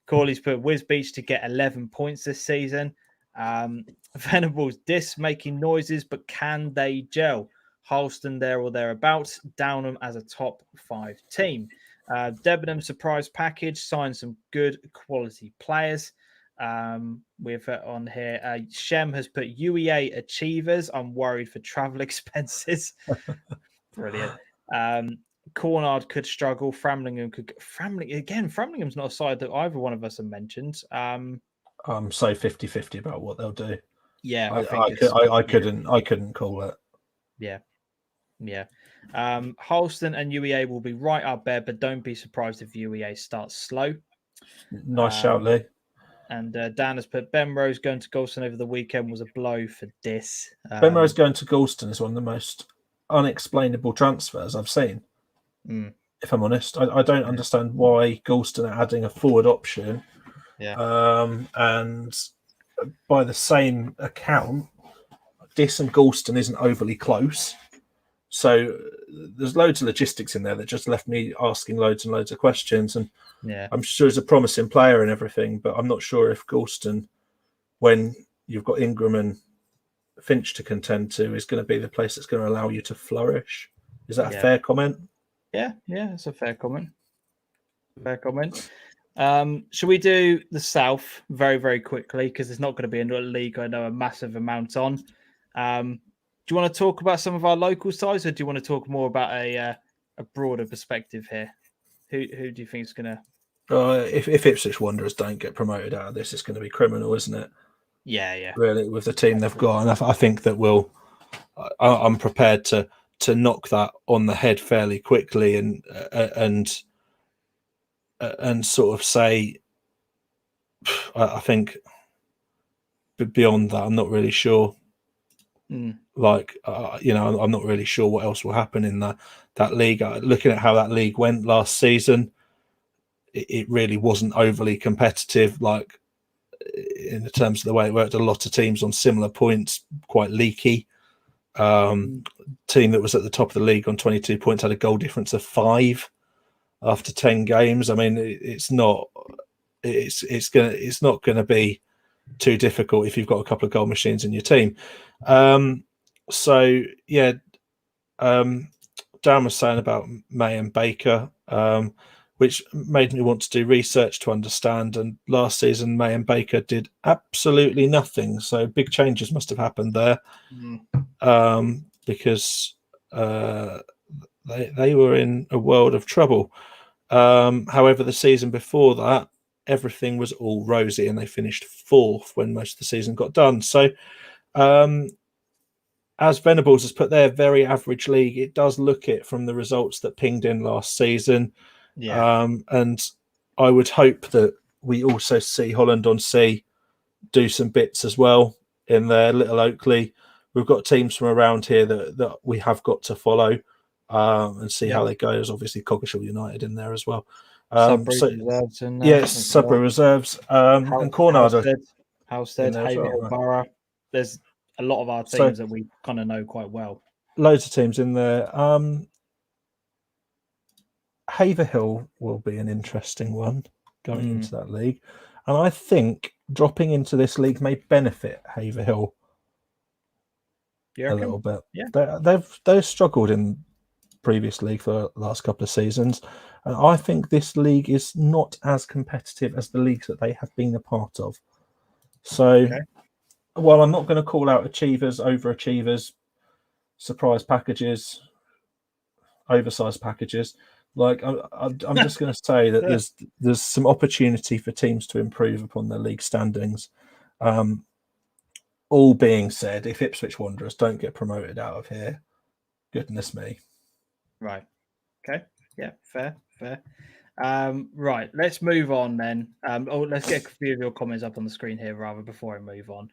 Corley's put Wisbeach to get 11 points this season. Venables disc making noises, but can they gel? Halston there or thereabouts. Downham as a top 5 team. Debenham surprise package, signed some good quality players. We've on here. Shem has put UEA achievers. I'm worried for travel expenses. Brilliant. Cornard could struggle. Framlingham's not a side that either one of us have mentioned. I'm so 50-50 about what they'll do. Yeah, I couldn't call it. Yeah. Halston and UEA will be right up there, but don't be surprised if UEA starts slow. Nice shout, Lee. And Dan has put Ben Rose going to Golston over the weekend was a blow for Dis. Ben Rose going to Galston is one of the most unexplainable transfers I've seen. If I'm honest, I don't understand why Galston are adding a forward option. And by the same account, Dis and Galston isn't overly close. So there's loads of logistics in there that just left me asking loads and loads of questions. And I'm sure he's a promising player and everything, but I'm not sure if Galston, when you've got Ingram and Finch to contend to, is going to be the place that's going to allow you to flourish. Is that a fair comment? Yeah, it's a fair comment. Should we do the South very, very quickly? Because it's not going to be a league I know a massive amount on. Do you want to talk about some of our local sides, or do you want to talk more about a broader perspective here? Who do you think is going to... If Ipswich Wanderers don't get promoted out of this, it's going to be criminal, isn't it? Yeah. Really, with the team they've got, and I think that I'm prepared to knock that on the head fairly quickly, and sort of say, I think beyond that, I'm not really sure. Like, I'm not really sure what else will happen in that league. Looking at how that league went last season, it really wasn't overly competitive. Like, in terms of the way it worked, a lot of teams on similar points, quite leaky. Team that was at the top of the league on 22 points had a goal difference of 5 after 10 games. I mean, it's not going to be too difficult if you've got a couple of goal machines in your team. Dan was saying about May and Baker, which made me want to do research to understand. And last season, May and Baker did absolutely nothing. So big changes must have happened there, because they were in a world of trouble. However, the season before that, everything was all rosy, and they finished 4th when most of the season got done. So, as Venables has put their very average league, it does look it from the results that pinged in last season. And I would hope that we also see Holland on Sea do some bits as well in their Little Oakley. We've got teams from around here that we have got to follow and see how they go. There's obviously Coggeshall United in there as well. Sudbury Reserves in there. Yes, Sudbury Reserves and Cornard. Hampstead, Haverhill Borough. There's a lot of our teams that we kind of know quite well. Loads of teams in there. Haverhill will be an interesting one. going into that league. And I think dropping into this league may benefit Haverhill a little bit. Yeah. They've struggled in previous league for the last couple of seasons, and I think this league is not as competitive as the leagues that they have been a part of. So, while I'm not going to call out achievers, overachievers, surprise packages, oversized packages, like I'm just going to say that there's some opportunity for teams to improve upon their league standings. All being said, if Ipswich Wanderers don't get promoted out of here, goodness me. Right. Okay. Yeah. Fair. Right. Let's move on then. Let's get a few of your comments up on the screen here, rather, before I move on.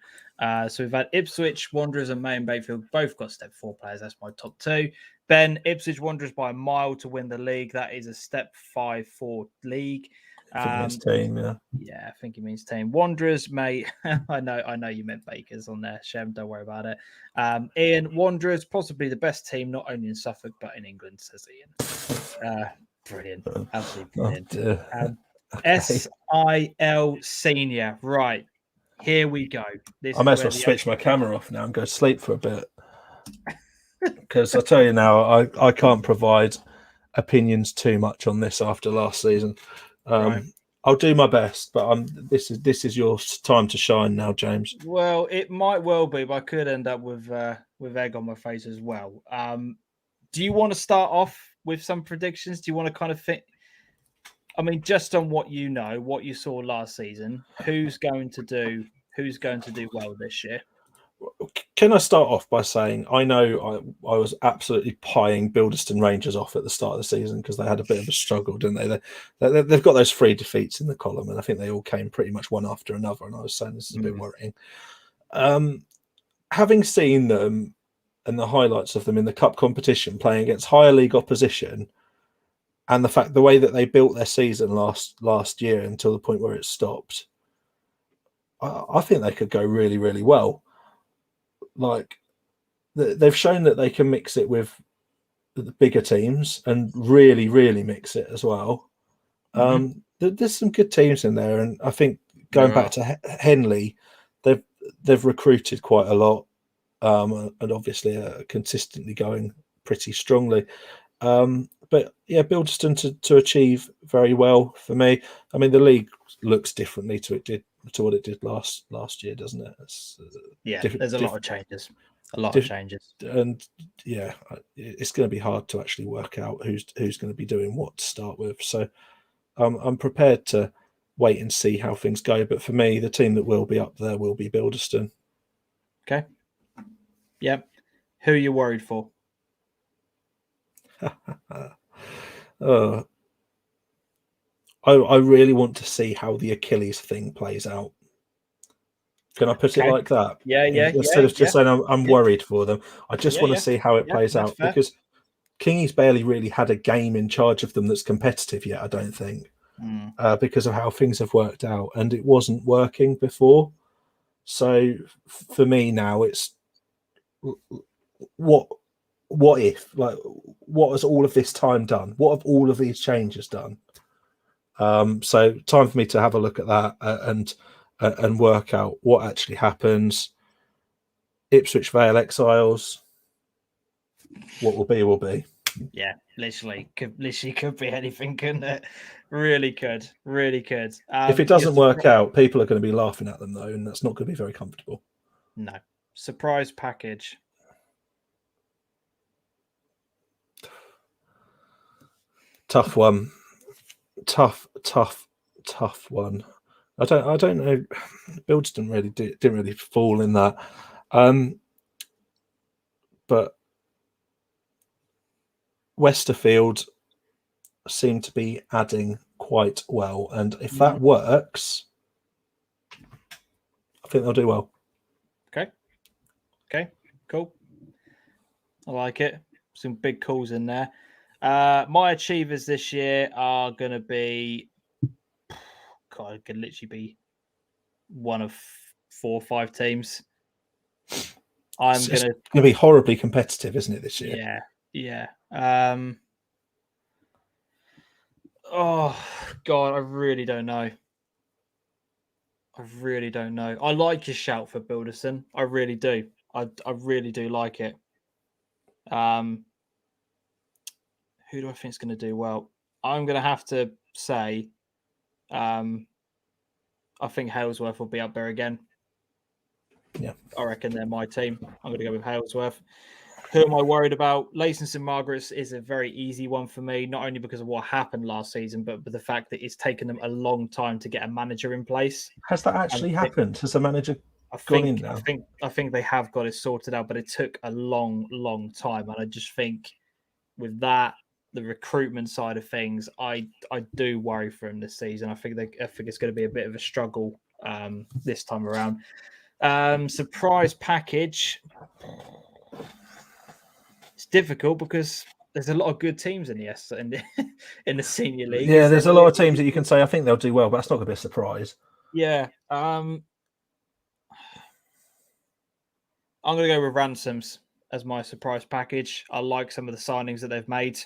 So we've had Ipswich Wanderers and May and Bayfield both got step 4 players. That's my top 2. Ben, Ipswich Wanderers by a mile to win the league. That is a step 5-4 league. I think it means team, yeah. Yeah, I think it means team. Wanderers, mate. I know you meant Bakers on there, Shem. Don't worry about it. Ian, Wanderers, possibly the best team, not only in Suffolk but in England, says Ian. Brilliant, absolutely brilliant. SIL Senior, right? Here we go. I may as well switch my camera off now and go sleep for a bit, because I tell you now, I can't provide opinions too much on this after last season. Right. I'll do my best, but this is your time to shine now, James. Well, it might well be, but I could end up with egg on my face as well. Do you want to start off with some predictions? Do you want to kind of think? I mean, just on what you know, what you saw last season, who's going to do well this year? Can I start off by saying I know I was absolutely pieing Bilderston Rangers off at the start of the season because they had a bit of a struggle, didn't they? They've got those 3 defeats in the column, and I think they all came pretty much one after another. And I was saying this is a bit worrying. Having seen them and the highlights of them in the cup competition playing against higher league opposition, and the way that they built their season last year until the point where it stopped, I think they could go really, really well. Like, they've shown that they can mix it with the bigger teams and really, really mix it as well. There's some good teams in there, and I think going back to Henley, they've recruited quite a lot, and obviously are consistently going pretty strongly. But yeah, Bilderston to achieve very well for me. I mean, the league looks differently to what it did last year, doesn't it? There's a lot of changes. And yeah, it's going to be hard to actually work out who's going to be doing what to start with. So I'm prepared to wait and see how things go. But for me, the team that will be up there will be Bilderston. Okay. Yep. Who are you worried for? I really want to see how the Achilles thing plays out. Can I put it like that? Yeah. Instead of just saying I'm worried for them, I just want to see how it plays out, because Kingy's barely really had a game in charge of them that's competitive yet, I don't think, because of how things have worked out, and it wasn't working before. So for me now, it's what if, like, what has all of this time done? What have all of these changes done? So time for me to have a look at that and work out what actually happens. Ipswich Vale Exiles, what will be will be. Yeah, literally could be anything, couldn't it? Really could. If it doesn't work out, people are going to be laughing at them though, and that's not going to be very comfortable. No. Surprise package. Tough one. Tough one. I don't know. Bilderston didn't really fall in that. But Westerfield seem to be adding quite well, and if that works, I think they'll do well. Okay, cool. I like it. Some big calls in there. My achievers this year are going to be, God, it could literally be one of 4 or 5 teams. It's going to be horribly competitive, isn't it, this year? Yeah. Oh God, I really don't know. I really don't know. I like your shout for Bilderson. I really do. I really do like it. Um, who do I think is going to do well? I'm going to have to say, um, I think Halesworth will be up there again. Yeah. I reckon they're my team. I'm going to go with Halesworth. Who am I worried about? Leighton St Margaret's is a very easy one for me, not only because of what happened last season, but the fact that it's taken them a long time to get a manager in place. Has that And actually happened? Has the manager gone in now? I think they have got it sorted out, but it took a long time. And I just think with that, the recruitment side of things, I do worry for them this season. I think it's going to be a bit of a struggle this time around. Surprise package. It's difficult because there's a lot of good teams in in the senior league. Yeah, there's a lot of teams that you can say I think they'll do well, but that's not going to be a surprise. Yeah. I'm going to go with Ransoms as my surprise package. I like some of the signings that they've made.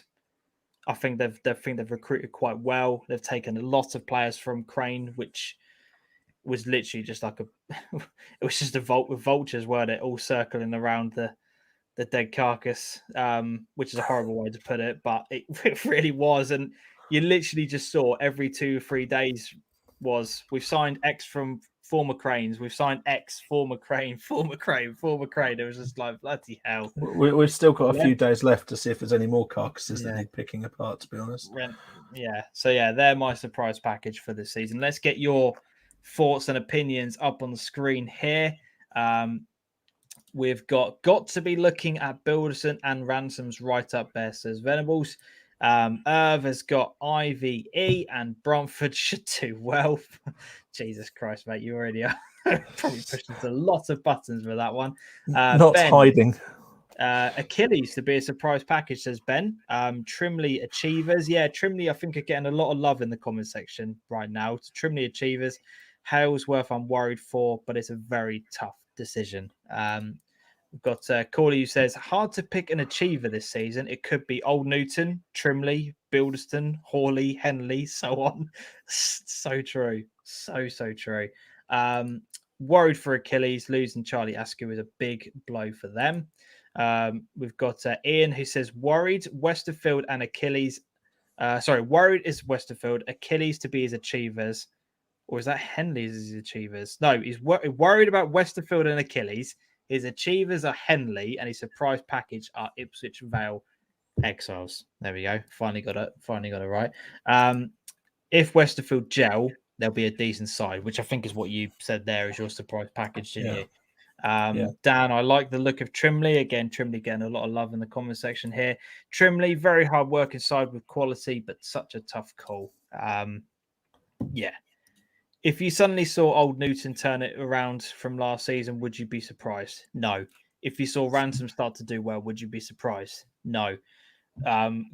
I think they've recruited quite well. They've taken a lot of players from Crane, which was literally just like it was just a vault with vultures, weren't it? All circling around the dead carcass, which is a horrible way to put it, but it really was. And you literally just saw every 2 or 3 days we've signed X from former Cranes, we've signed X former Crane, former Crane, former Crane. It was just like bloody hell. We've still got a few days left to see if there's any more carcasses that need picking apart, to be honest. Yeah. So yeah, they're my surprise package for this season. Let's get your thoughts and opinions up on the screen here. We've got to be looking at Bilderson and Ransoms right up there, says Venables. Irv has got IVE and Bromford should do well. Jesus Christ, mate, you already are probably pushing a lot of buttons for that one. Not Ben, hiding. Achilles to be a surprise package, says Ben. Trimley Achievers. Yeah, Trimley, I think, are getting a lot of love in the comment section right now. It's Trimley Achievers. Halesworth, I'm worried for, but it's a very tough decision. We've got Corley who says, hard to pick an achiever this season. It could be Old Newton, Trimley, Bilderston, Hawley, Henley, so on. So true. So true. Worried for Achilles. Losing Charlie Askew is a big blow for them. We've got Ian who says, worried Westerfield and Achilles. Worried is Westerfield. Achilles to be his achievers. Or is that Henley's his achievers? No, he's worried about Westerfield and Achilles. His achievers are Henley, and his surprise package are Ipswich Vale Exiles. There we go. Finally got it right. If Westerfield gel, there'll be a decent side, which I think is what you said there as your surprise package, didn't you? Dan, I like the look of Trimley. Again, Trimley getting a lot of love in the comment section here. Trimley, very hard working side with quality, but such a tough call. Yeah. If you suddenly saw Old Newton turn it around from last season, would you be surprised? No. If you saw Ransom start to do well, would you be surprised? No.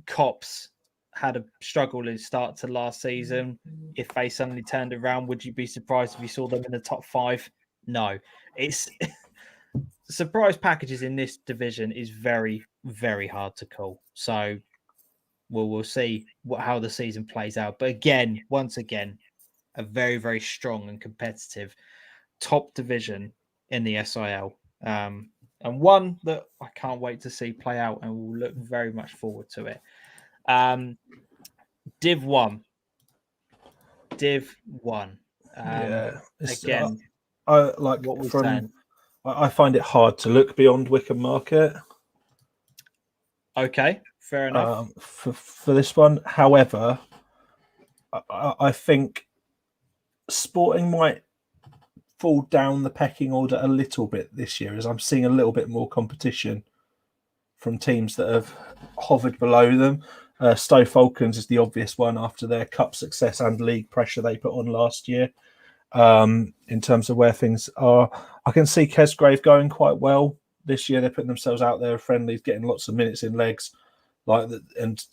Cops had a struggling start to last season. If they suddenly turned around, would you be surprised if you saw them in the top 5? No. It's surprise packages in this division is very, very hard to call. So we'll see how the season plays out. But again, once again, a very, very strong and competitive top division in the SIL. And one that I can't wait to see play out and will look very much forward to it. Div 1. Again, I find it hard to look beyond Wickham Market. Okay, fair enough. For this one, however, I think Sporting might fall down the pecking order a little bit this year, as I'm seeing a little bit more competition from teams that have hovered below them. Stowe Falcons is the obvious one after their cup success and league pressure they put on last year. In terms of where things are, I can see Kesgrave going quite well this year. They're putting themselves out there, friendlies, getting lots of minutes in legs, and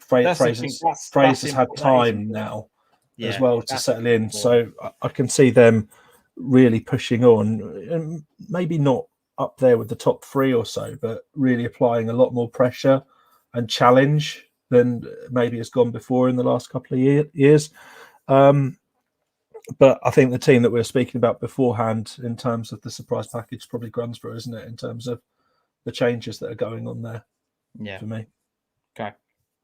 Fraser's had time now as well to settle in. So I can see them really pushing on, and maybe not up there with the top 3 or so, but really applying a lot more pressure and challenge than maybe has gone before in the last couple of years. But I think the team that we were speaking about beforehand in terms of the surprise package is probably Grunsborough, isn't it? In terms of the changes that are going on there. Yeah. For me. Okay.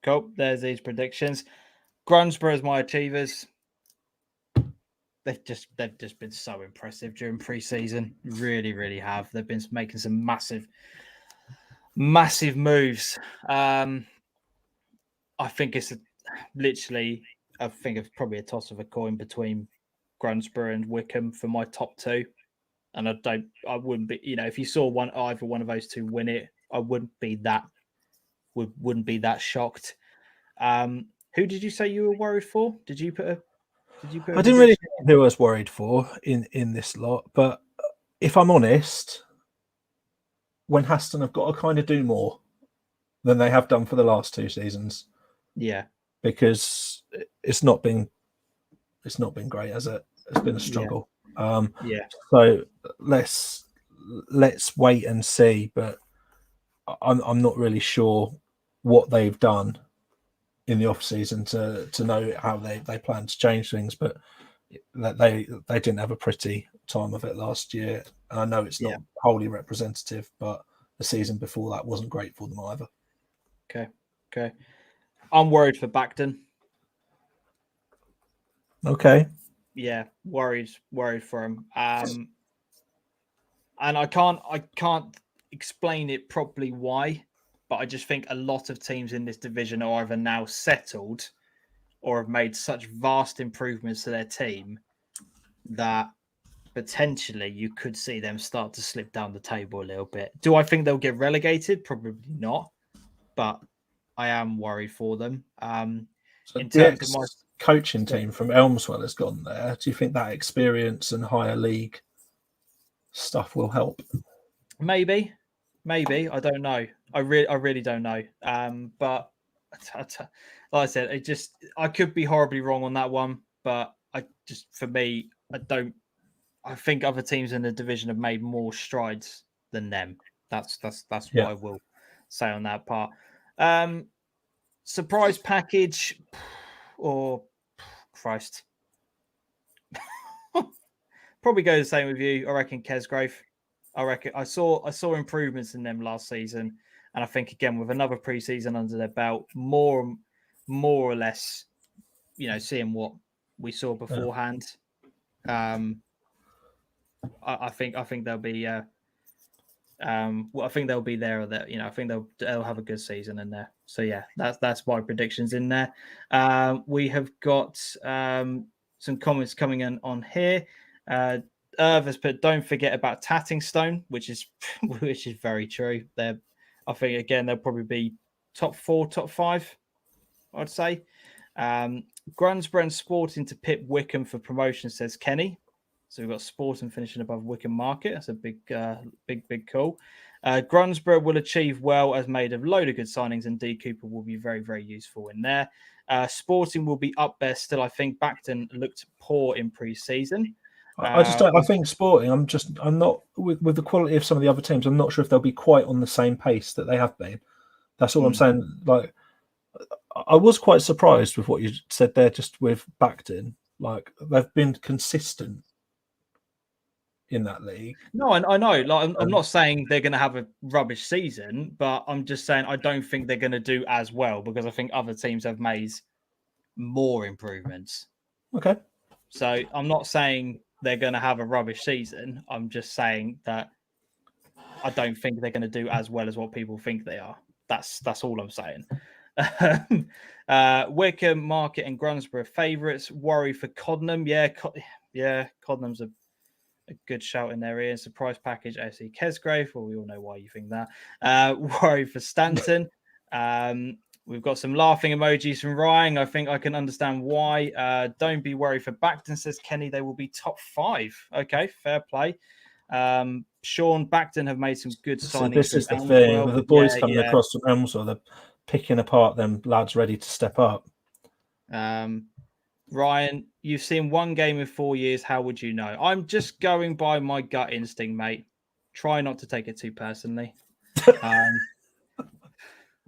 Cool. There's these predictions. Grunsborough is my achievers. They've just been so impressive during pre-season. Really, really have. They've been making some massive moves. I think it's literally. I think it's probably a toss of a coin between Grunsborough and Wickham for my top two. And I wouldn't be, if you saw either one of those two win it, I wouldn't be that shocked. Who did you say you were worried for? Did you put a I didn't really know who I was worried for in this lot, but if I'm honest, when Haston have got to kind of do more than they have done for the last 2 seasons. Yeah. Because it's not been great, has it? It's been a struggle. Yeah. So let's wait and see, but I'm not really sure what they've done in the off season to know how they plan to change things, but they didn't have a pretty time of it last year. I know it's not wholly representative, but the season before that wasn't great for them either. Okay. I'm worried for Bacton. Okay. Yeah, worried for him. And I can't explain it properly why, but I just think a lot of teams in this division are either now settled or have made such vast improvements to their team that potentially you could see them start to slip down the table a little bit. Do I think they'll get relegated? Probably not, but I am worried for them. So in the terms of my coaching team from Elmswell has gone there. Do you think that experience and higher league stuff will help? Maybe. I don't know. I really don't know. But like I said, I could be horribly wrong on that one. But for me, I think other teams in the division have made more strides than them. That's what I will say on that part. Surprise package or Christ. Probably go the same with you. I reckon Kesgrove. I reckon I saw improvements in them last season, and I think again with another preseason under their belt, more or less, seeing what we saw beforehand. I think they'll be. I think they'll be there. Or that I think they'll have a good season in there. So yeah, that's my predictions in there. We have got some comments coming in on here. Irv has put, don't forget about Tattingstone, which is very true. I think again they'll probably be top 4, top 5, I'd say. Grunsborough and Sporting to pip Wickham for promotion, says Kenny. So we've got Sporting finishing above Wickham Market. That's a big call. Grunsborough will achieve well as made of load of good signings, and D Cooper will be very, very useful in there. Sporting will be up there still. I think Bacton looked poor in pre-season. I just don't. I think Sporting. I'm not with the quality of some of the other teams. I'm not sure if they'll be quite on the same pace that they have been. That's all I'm saying. Like, I was quite surprised with what you said there, just with Bacton. Like, they've been consistent in that league. No, I know. Like, I'm not saying they're going to have a rubbish season, but I'm just saying I don't think they're going to do as well because I think other teams have made more improvements. Okay. So I'm not saying they're going to have a rubbish season. I'm just saying that I don't think they're going to do as well as what people think they are. That's all I'm saying. Wickham, Market, and Grunsborough favourites. Worry for Coddenham. Yeah, Coddenham's a good shout in their ear. Surprise package, AFC Kesgrove. Well, we all know why you think that. Worry for Stanton. We've got some laughing emojis from Ryan. I think I can understand why. Don't be worried for Bacton, says Kenny. They will be top 5. Okay, fair play. Sean, Bacton have made some good signings. This is the thing. With the boys coming across from Elmswell, they're picking apart them lads ready to step up. Ryan, you've seen one game in 4 years. How would you know? I'm just going by my gut instinct, mate. Try not to take it too personally.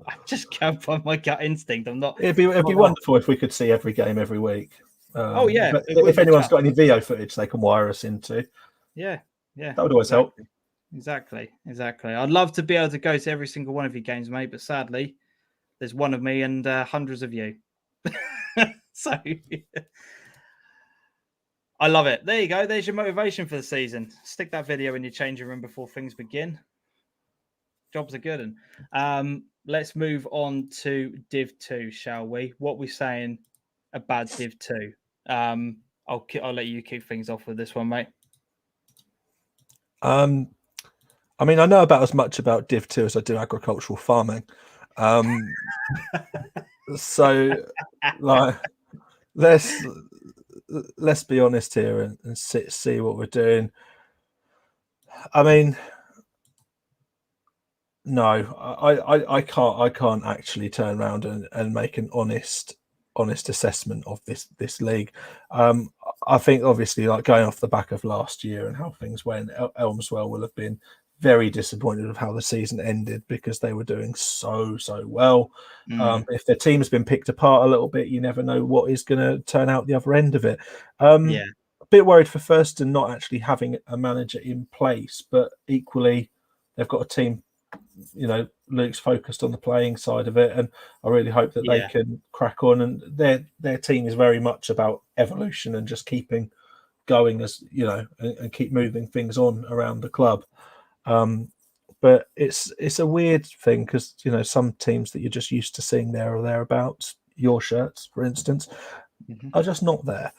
I just go by my gut instinct. I'm not. It'd be Not that, wonderful if we could see every game every week. oh yeah, But it would if be anyone's just. got any VO footage they can wire us into, Yeah, yeah, that would always help. exactly. Exactly. I'd love to be able to go to every single one of your games, mate, but sadly, there's one of me and hundreds of you. So I love it. There you go. There's your motivation for the season. Stick that video in your changing room before things begin. Jobs are good. Let's move on to Div 2, shall we? What we saying about Div 2? I'll let you kick things off with this one, mate. I mean, I know about as much about Div 2 as I do agricultural farming. So, like, let's be honest here and see what we're doing. I mean, no, I can't actually turn around and make an honest assessment of this league. I think obviously, like, going off the back of last year and how things went, Elmswell will have been very disappointed of how the season ended because they were doing so well. If their team's been picked apart a little bit, you never know what is going to turn out the other end of it. Yeah. A bit worried for Thurston not actually having a manager in place, but equally they've got a team. You know, Luke's focused on the playing side of it, and I really hope that they can crack on. And their team is very much about evolution and just keeping going, as you know, and keep moving things on around the club. But it's a weird thing because, you know, some teams that you're just used to seeing there or thereabouts, your shirts, for instance, are just not there.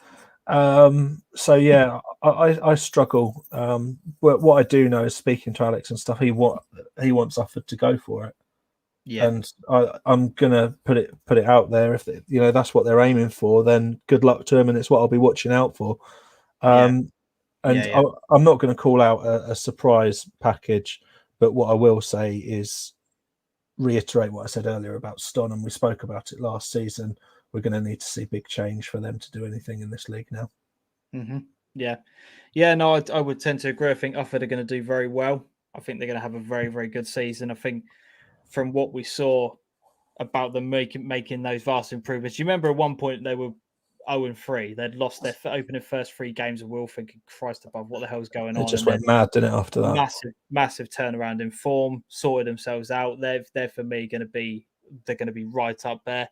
So yeah, I struggle. But what I do know is, speaking to Alex and stuff, he wants Ufford to go for it. Yeah. And I'm gonna put it out there. If you know that's what they're aiming for, then good luck to them, and it's what I'll be watching out for. And I'm not going to call out a surprise package, but what I will say is reiterate what I said earlier about Stonham. We spoke about it last season. We're going to need to see big change for them to do anything in this league now. Yeah. No, I would tend to agree. I think Ufford are going to do very well. I think they're going to have a very, very good season. I think from what we saw about them making those vast improvements. You remember at one point they were 0-3. They'd lost their opening first 3 games, and we all thinking, Christ above, what the hell's going on? It just went mad, didn't it, after that? Massive turnaround in form, sorted themselves out. They're for me they're going to be right up there.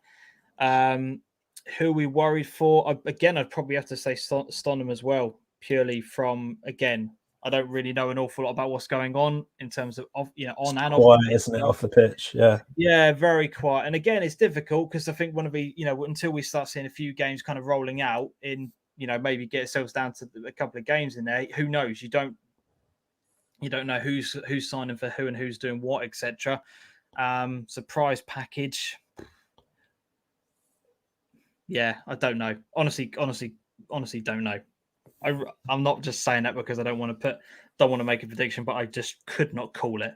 Who are we worried for? Again, I'd probably have to say Stonham as well, purely from, again, I don't really know an awful lot about what's going on in terms of on and off the pitch, isn't it, off the pitch? Yeah, very quiet. And again, it's difficult because I think until we start seeing a few games kind of rolling out in, maybe get ourselves down to a couple of games in there. Who knows? You don't know who's signing for who and who's doing what, etc. Surprise package. Yeah, I don't know. Honestly, don't know. I'm not just saying that because I don't want to make a prediction, but I just could not call it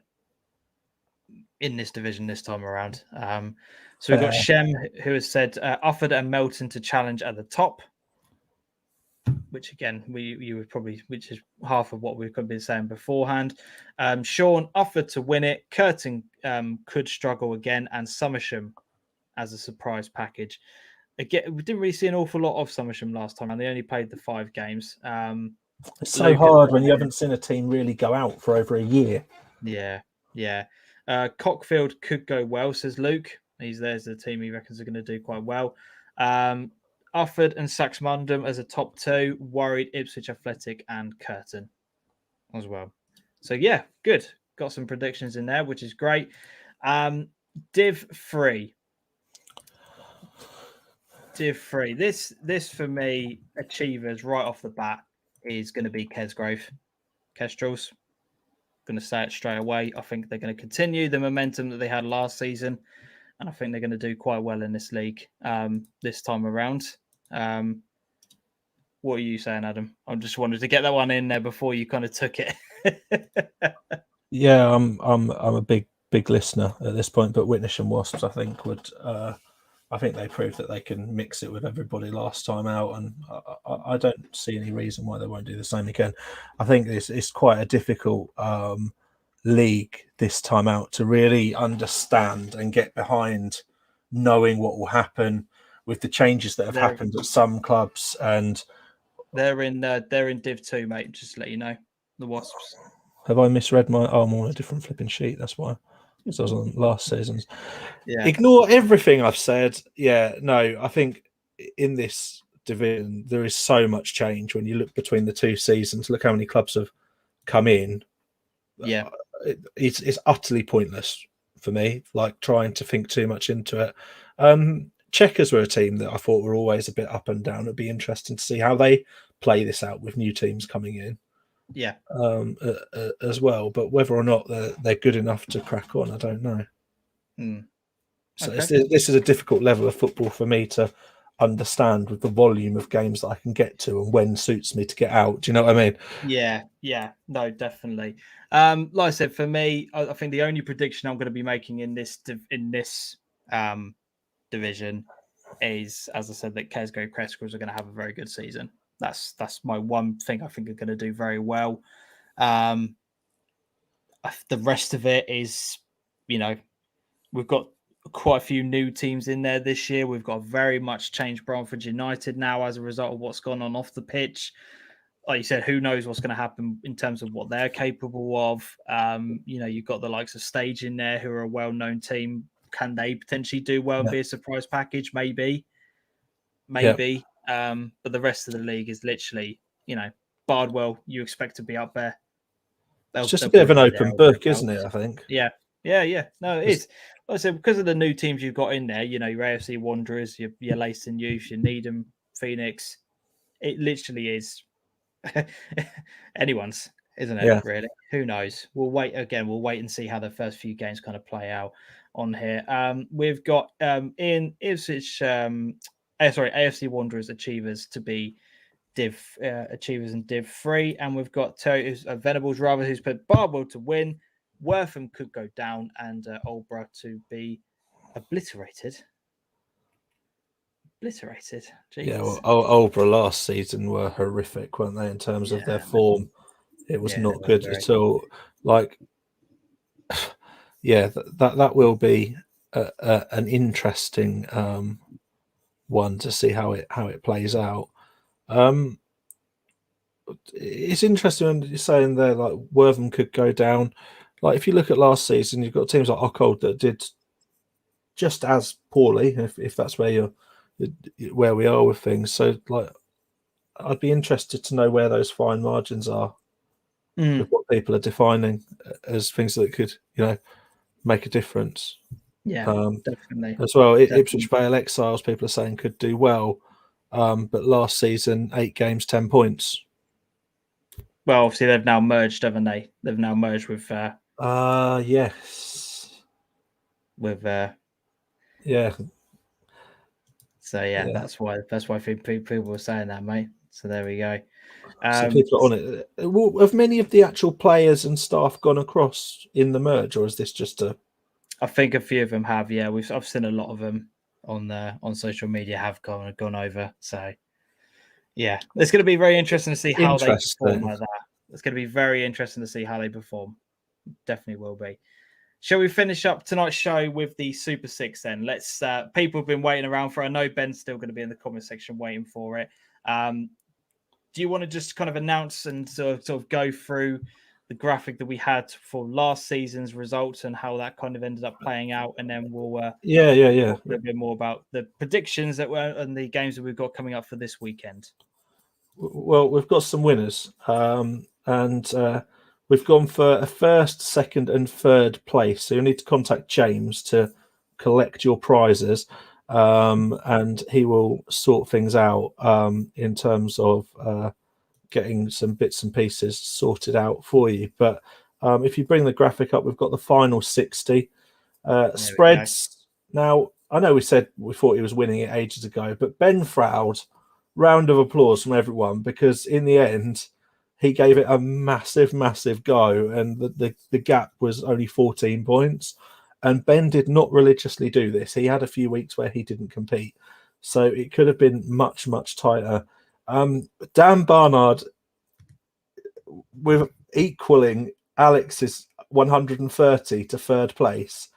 in this division this time around. So we've got Shem, who has said Ufford and Melton to challenge at the top, which again you would probably, which is half of what we've been saying beforehand. Sean, Ufford to win it. Curtin could struggle again, and Somersham as a surprise package. Again, we didn't really see an awful lot of Somersham last time, and they only played the 5 games. It's so hard when you haven't seen a team really go out for over a year. Yeah. Cockfield could go well, says Luke. There's the team he reckons are going to do quite well. Ufford and Saxmundham as a top 2. Worried Ipswich Athletic and Curtin as well. So yeah, good. Got some predictions in there, which is great. Div 3. Div 3. This for me, achievers right off the bat is going to be Kesgrove. Kestrels. Going to say it straight away. I think they're going to continue the momentum that they had last season, and I think they're going to do quite well in this league this time around. What are you saying, Adam? I just wanted to get that one in there before you kind of took it. Yeah, I'm a big listener at this point, but Witness and Wasps, I think I think they proved that they can mix it with everybody last time out, and I don't see any reason why they won't do the same again. I think it's quite a difficult league this time out to really understand and get behind knowing what will happen with the changes that have happened at some clubs. And they're in Div 2, mate, just to let you know. The Wasps. have I misread my... Oh, I'm on a different flipping sheet, that's why. Because I was on last season's. Yeah. Ignore everything I've said. Yeah, no, I think in this division there is so much change when you look between the two seasons. Look how many clubs have come in. Yeah. It's utterly pointless for me, like trying to think too much into it. Checkers were a team that I thought were always a bit up and down. It'd be interesting to see how they play this out with new teams coming in. Yeah. As well, but whether or not they're good enough to crack on, I don't know. So this is a difficult level of football for me to understand with the volume of games that I can get to and when suits me to get out. Do you know what I mean? Yeah, no, definitely. Like I said, for me, I think the only prediction I'm going to be making in this division is, as I said, that Kesgo Crescals are going to have a very good season. That's my one thing I think are going to do very well. The rest of it is, we've got quite a few new teams in there this year. We've got very much changed Bromford United now as a result of what's gone on off the pitch. Like you said, who knows what's going to happen in terms of what they're capable of. You've got the likes of Stage in there, who are a well-known team. Can they potentially do well and be a surprise package? Maybe. But the rest of the league is literally, Bardwell, you expect to be up there. It's just a bit of an open book, isn't it, I think? Yeah. No, it is. Like I said, because of the new teams you've got in there, your AFC Wanderers, your Leiston Youth, your Needham Phoenix, it literally is anyone's, isn't it? Yeah. Really, who knows? We'll wait and see how the first few games kind of play out on here. We've got in Ipswich, AFC Wanderers Achievers to be Div Achievers and Div 3, and we've got Venables who's put Barbwell to win, Wortham could go down, and Aldborough to be obliterated. Jeez. Yeah, well, Aldborough last season were horrific, weren't they, in terms of their form? It was not good at all. Like, yeah, that will be an interesting one to see how it plays out. It's interesting when you're saying there, like, Wortham could go down. Like, if you look at last season, you've got teams like Ockhold that did just as poorly, if that's where we are with things. So, like, I'd be interested to know where those fine margins are with what people are defining as things that could, make a difference. Yeah, definitely. As well, Ipswich Vale Exiles, people are saying could do well, but last season 8 games, 10 points. Well, obviously they've now merged, haven't they? They've now merged with. Yes. With. Yeah. So yeah, that's why people were saying that, mate. So there we go. So people are on it. Have many of the actual players and staff gone across in the merge, or is this just a? I think a few of them have. Yeah, I've seen a lot of them on social media have gone over. So yeah, it's going to be very interesting to see how they perform like that. It's going to be very interesting to see how they perform. Definitely will be. Shall we finish up tonight's show with the Super Six then? Let's. People have been waiting around for it. I know Ben's still going to be in the comment section waiting for it. Do you want to just kind of announce and sort of go through the graphic that we had for last season's results and how that kind of ended up playing out, and then we'll talk a little bit more about the predictions that were and the games that we've got coming up for this weekend. Well, we've got some winners, and we've gone for a first, second, and third place. So you'll need to contact James to collect your prizes, and he will sort things out in terms of getting some bits and pieces sorted out for you. But if you bring the graphic up, we've got the final 60 spreads. Now, I know we thought he was winning it ages ago, but Ben Froud, round of applause from everyone, because in the end, he gave it a massive, massive go, and the gap was only 14 points. And Ben did not religiously do this. He had a few weeks where he didn't compete, so it could have been much, much tighter. Dan Barnard, with equaling Alex's 130 to third place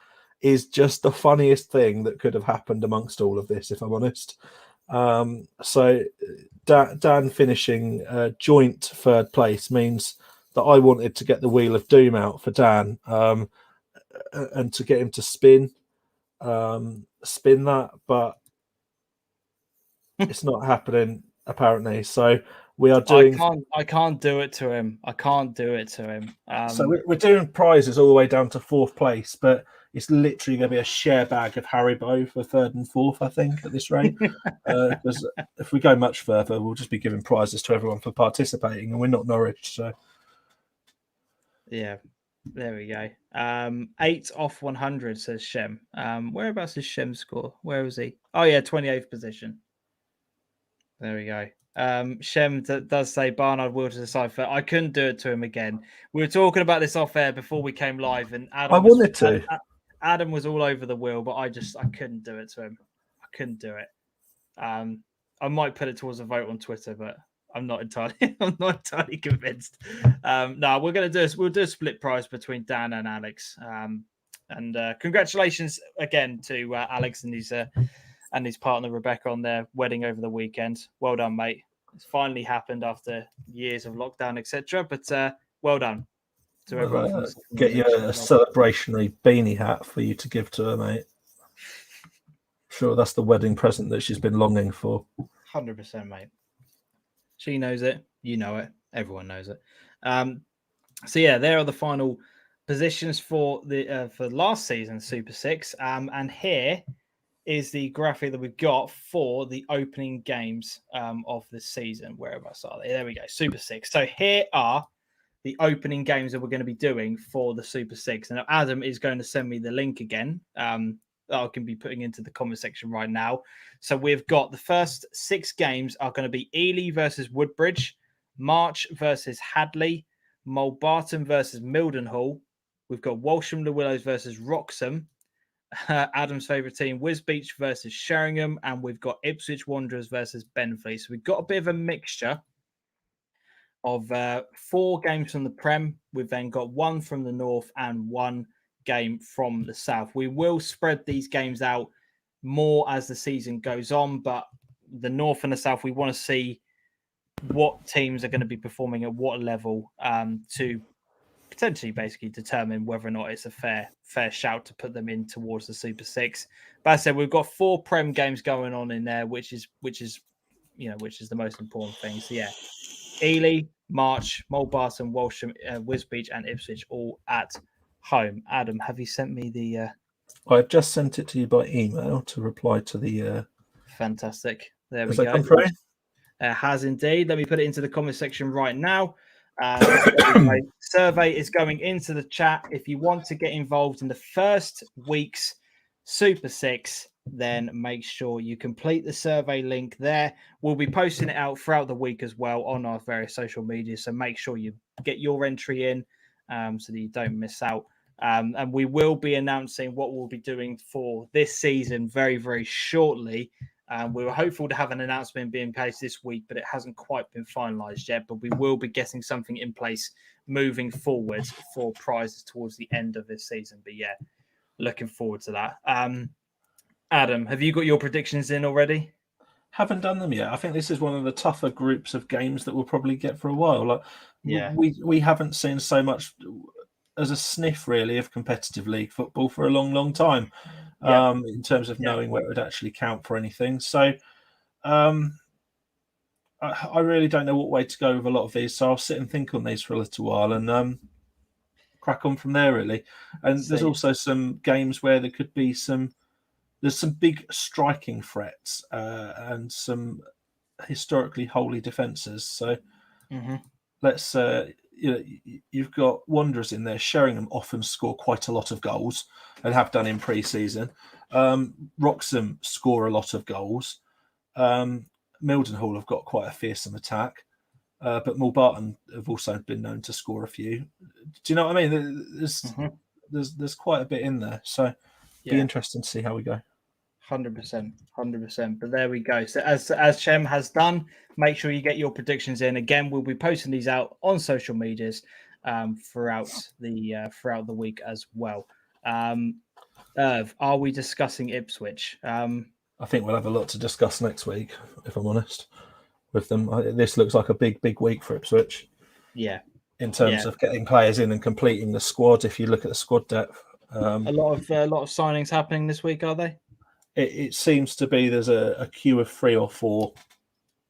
is just the funniest thing that could have happened amongst all of this, if I'm honest. So Dan finishing joint third place means that I wanted to get the Wheel of Doom out for Dan, and to get him to spin that, but it's not happening apparently. So we are doing. I can't do it to him. I can't do it to him. So we're doing prizes all the way down to fourth place, but it's literally going to be a share bag of Haribo for third and fourth, I think, at this rate. Because if we go much further, we'll just be giving prizes to everyone for participating, and we're not Norwich, so yeah, there we go. 8 off 100 says Shem. Whereabouts is Shem's score? Where was he? Oh yeah, 28th position. There we go. Shem does say Barnard will to decipher. I couldn't do it to him again. We were talking about this off air before we came live, and I wanted to. Adam was all over the wheel, but I couldn't do it to him. I couldn't do it. I might put it towards a vote on Twitter, but I'm not entirely convinced. No, we'll do a split prize between Dan and Alex. And congratulations again to Alex and his partner Rebecca on their wedding over the weekend. Well done, mate. It's finally happened after years of lockdown, etc. But well done to everyone. Get you a celebrationary beanie hat for you to give to her, mate. Sure, that's the wedding present that she's been longing for. 100%, mate. She knows it. You know it. Everyone knows it. So yeah, there are the final positions for the for last season's Super Six. And here is the graphic that we've got for the opening games of the season. Whereabouts are they? There we go. Super Six. So here are the opening games that we're going to be doing for the Super Six. And Adam is going to send me the link again. That I can be putting into the comment section right now. So we've got the first 6 games are going to be Ely versus Woodbridge, March versus Hadley, Mulbarton versus Mildenhall. We've got Walsham the Willows versus Wroxham, Adam's favourite team, Wisbech versus Sheringham, and we've got Ipswich Wanderers versus Benfleet. So we've got a bit of a mixture of 4 games from the Prem. We've then got 1 from the North and 1 game from the South. We will spread these games out more as the season goes on, but the North and the South, we want to see what teams are going to be performing at what level to potentially basically determine whether or not it's a fair shout to put them in towards the Super Six. But as I said, we've got 4 Prem games going on in there, which is the most important thing. So yeah, Ely, March, Mulbarton, Walsham, Wisbech, and Ipswich all at home. Adam, have you sent me the? I've just sent it to you by email to reply to the. Fantastic. There we Has go. that come through? Has indeed. Let me put it into the comment section right now. Survey is going into the chat. If you want to get involved in the first week's Super Six, then make sure you complete the survey link there. We'll be posting it out throughout the week as well on our various social media. So make sure you get your entry in so that you don't miss out. And we will be announcing what we'll be doing for this season very, very shortly. We were hopeful to have an announcement being placed this week, but it hasn't quite been finalised yet. But we will be getting something in place moving forward for prizes towards the end of this season. But yeah, looking forward to that. Adam, have you got your predictions in already? Haven't done them yet. I think this is one of the tougher groups of games that we'll probably get for a while. Like, yeah, we haven't seen so much as a sniff really of competitive league football for a long, long time. In terms of knowing where it would actually count for anything. So I really don't know what way to go with a lot of these. So I'll sit and think on these for a little while and crack on from there, really. And there's also some games where there could be there's some big striking threats and some historically holy defences. So let's... you've got Wanderers in there. Sheringham often score quite a lot of goals and have done in pre-season. Wroxham score a lot of goals. Mildenhall have got quite a fearsome attack, but Mulbarton have also been known to score a few. Do you know what I mean? There's quite a bit in there, so be interesting to see how we go. 100%. But there we go. So as Shem has done, make sure you get your predictions in. Again, we'll be posting these out on social medias throughout the week as well. Irv, are we discussing Ipswich? I think we'll have a lot to discuss next week, if I'm honest, with them. This looks like a big week for Ipswich. Yeah. In terms of getting players in and completing the squad, if you look at the squad depth. A lot of signings happening this week, are they? It seems to be there's a queue of 3 or 4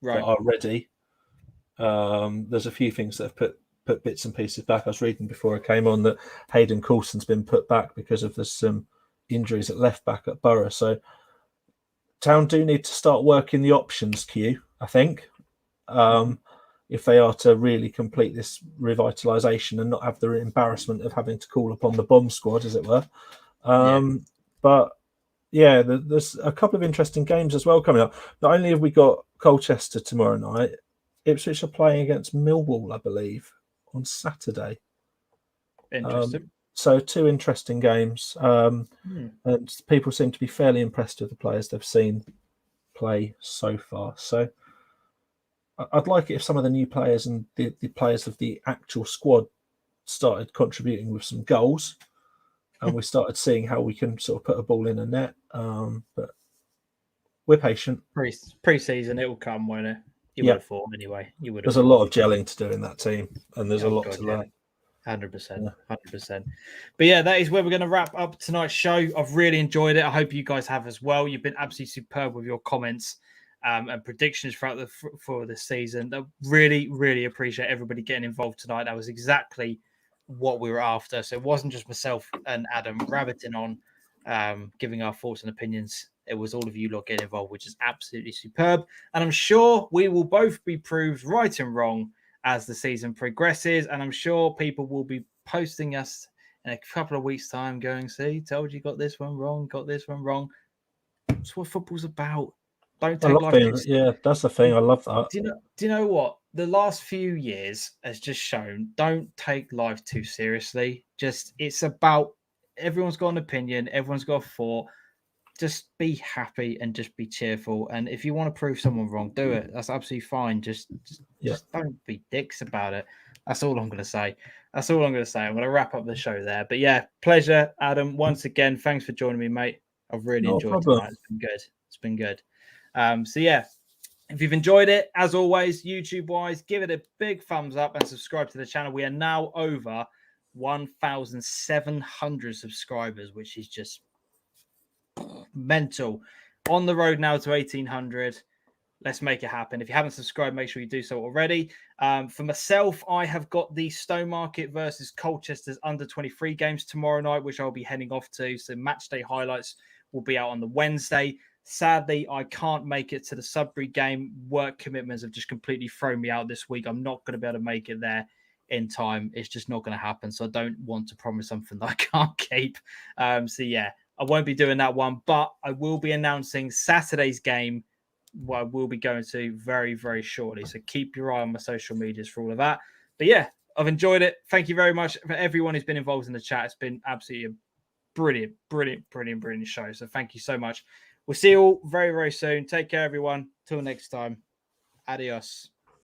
that are ready. There's a few things that have put bits and pieces back. I was reading before I came on that Hayden Coulson's been put back because of there's some injuries at left back at Borough. So Town do need to start working the options queue, I think, if they are to really complete this revitalisation and not have the embarrassment of having to call upon the bomb squad, as it were. But yeah, there's a couple of interesting games as well coming up. Not only have we got Colchester tomorrow night, Ipswich are playing against Millwall, I believe, on Saturday. Interesting. So 2 interesting games. And people seem to be fairly impressed with the players they've seen play so far. So I'd like it if some of the new players and the players of the actual squad started contributing with some goals, and we started seeing how we can sort of put a ball in a net. But we're patient. Pre-season, it will come, won't it? You would have thought anyway. There's a lot of gelling to do in that team, and there's a lot to learn. 100%. But yeah, that is where we're going to wrap up tonight's show. I've really enjoyed it. I hope you guys have as well. You've been absolutely superb with your comments and predictions for the season. I really appreciate everybody getting involved tonight. That was exactly what we were after. So it wasn't just myself and Adam rabbiting on, giving our thoughts and opinions. It was all of you lot getting involved, which is absolutely superb. And I'm sure we will both be proved right and wrong as the season progresses. And I'm sure people will be posting us in a couple of weeks' time going, see, told you got this one wrong. That's what football's about. Don't take life too seriously. Yeah, that's the thing. I love that. Do you know what? The last few years has just shown, don't take life too seriously. It's about, everyone's got an opinion. Everyone's got a thought. Just be happy and just be cheerful. And if you want to prove someone wrong, do it. That's absolutely fine. Just don't be dicks about it. That's all I'm going to say. I'm going to wrap up the show there. But yeah, pleasure, Adam. Once again, thanks for joining me, mate. I've really enjoyed tonight. It's been good. So yeah, if you've enjoyed it, as always, YouTube-wise, give it a big thumbs up and subscribe to the channel. We are now over 1,700 subscribers, which is just mental. On the road now to 1,800. Let's make it happen. If you haven't subscribed, make sure you do so already. For myself, I have got the Stowmarket versus Colchester's under-23 games tomorrow night, which I'll be heading off to. So match day highlights will be out on the Wednesday. Sadly, I can't make it to the Sudbury game. Work commitments have just completely thrown me out this week. I'm not going to be able to make it there in time. It's just not going to happen. So I don't want to promise something that I can't keep. So yeah, I won't be doing that one, but I will be announcing Saturday's game, what I will be going to very, very shortly. So keep your eye on my social medias for all of that. But yeah, I've enjoyed it. Thank you very much for everyone who's been involved in the chat. It's been absolutely a brilliant show. So thank you so much. We'll see you all very, very soon. Take care, everyone. Till next time. Adios.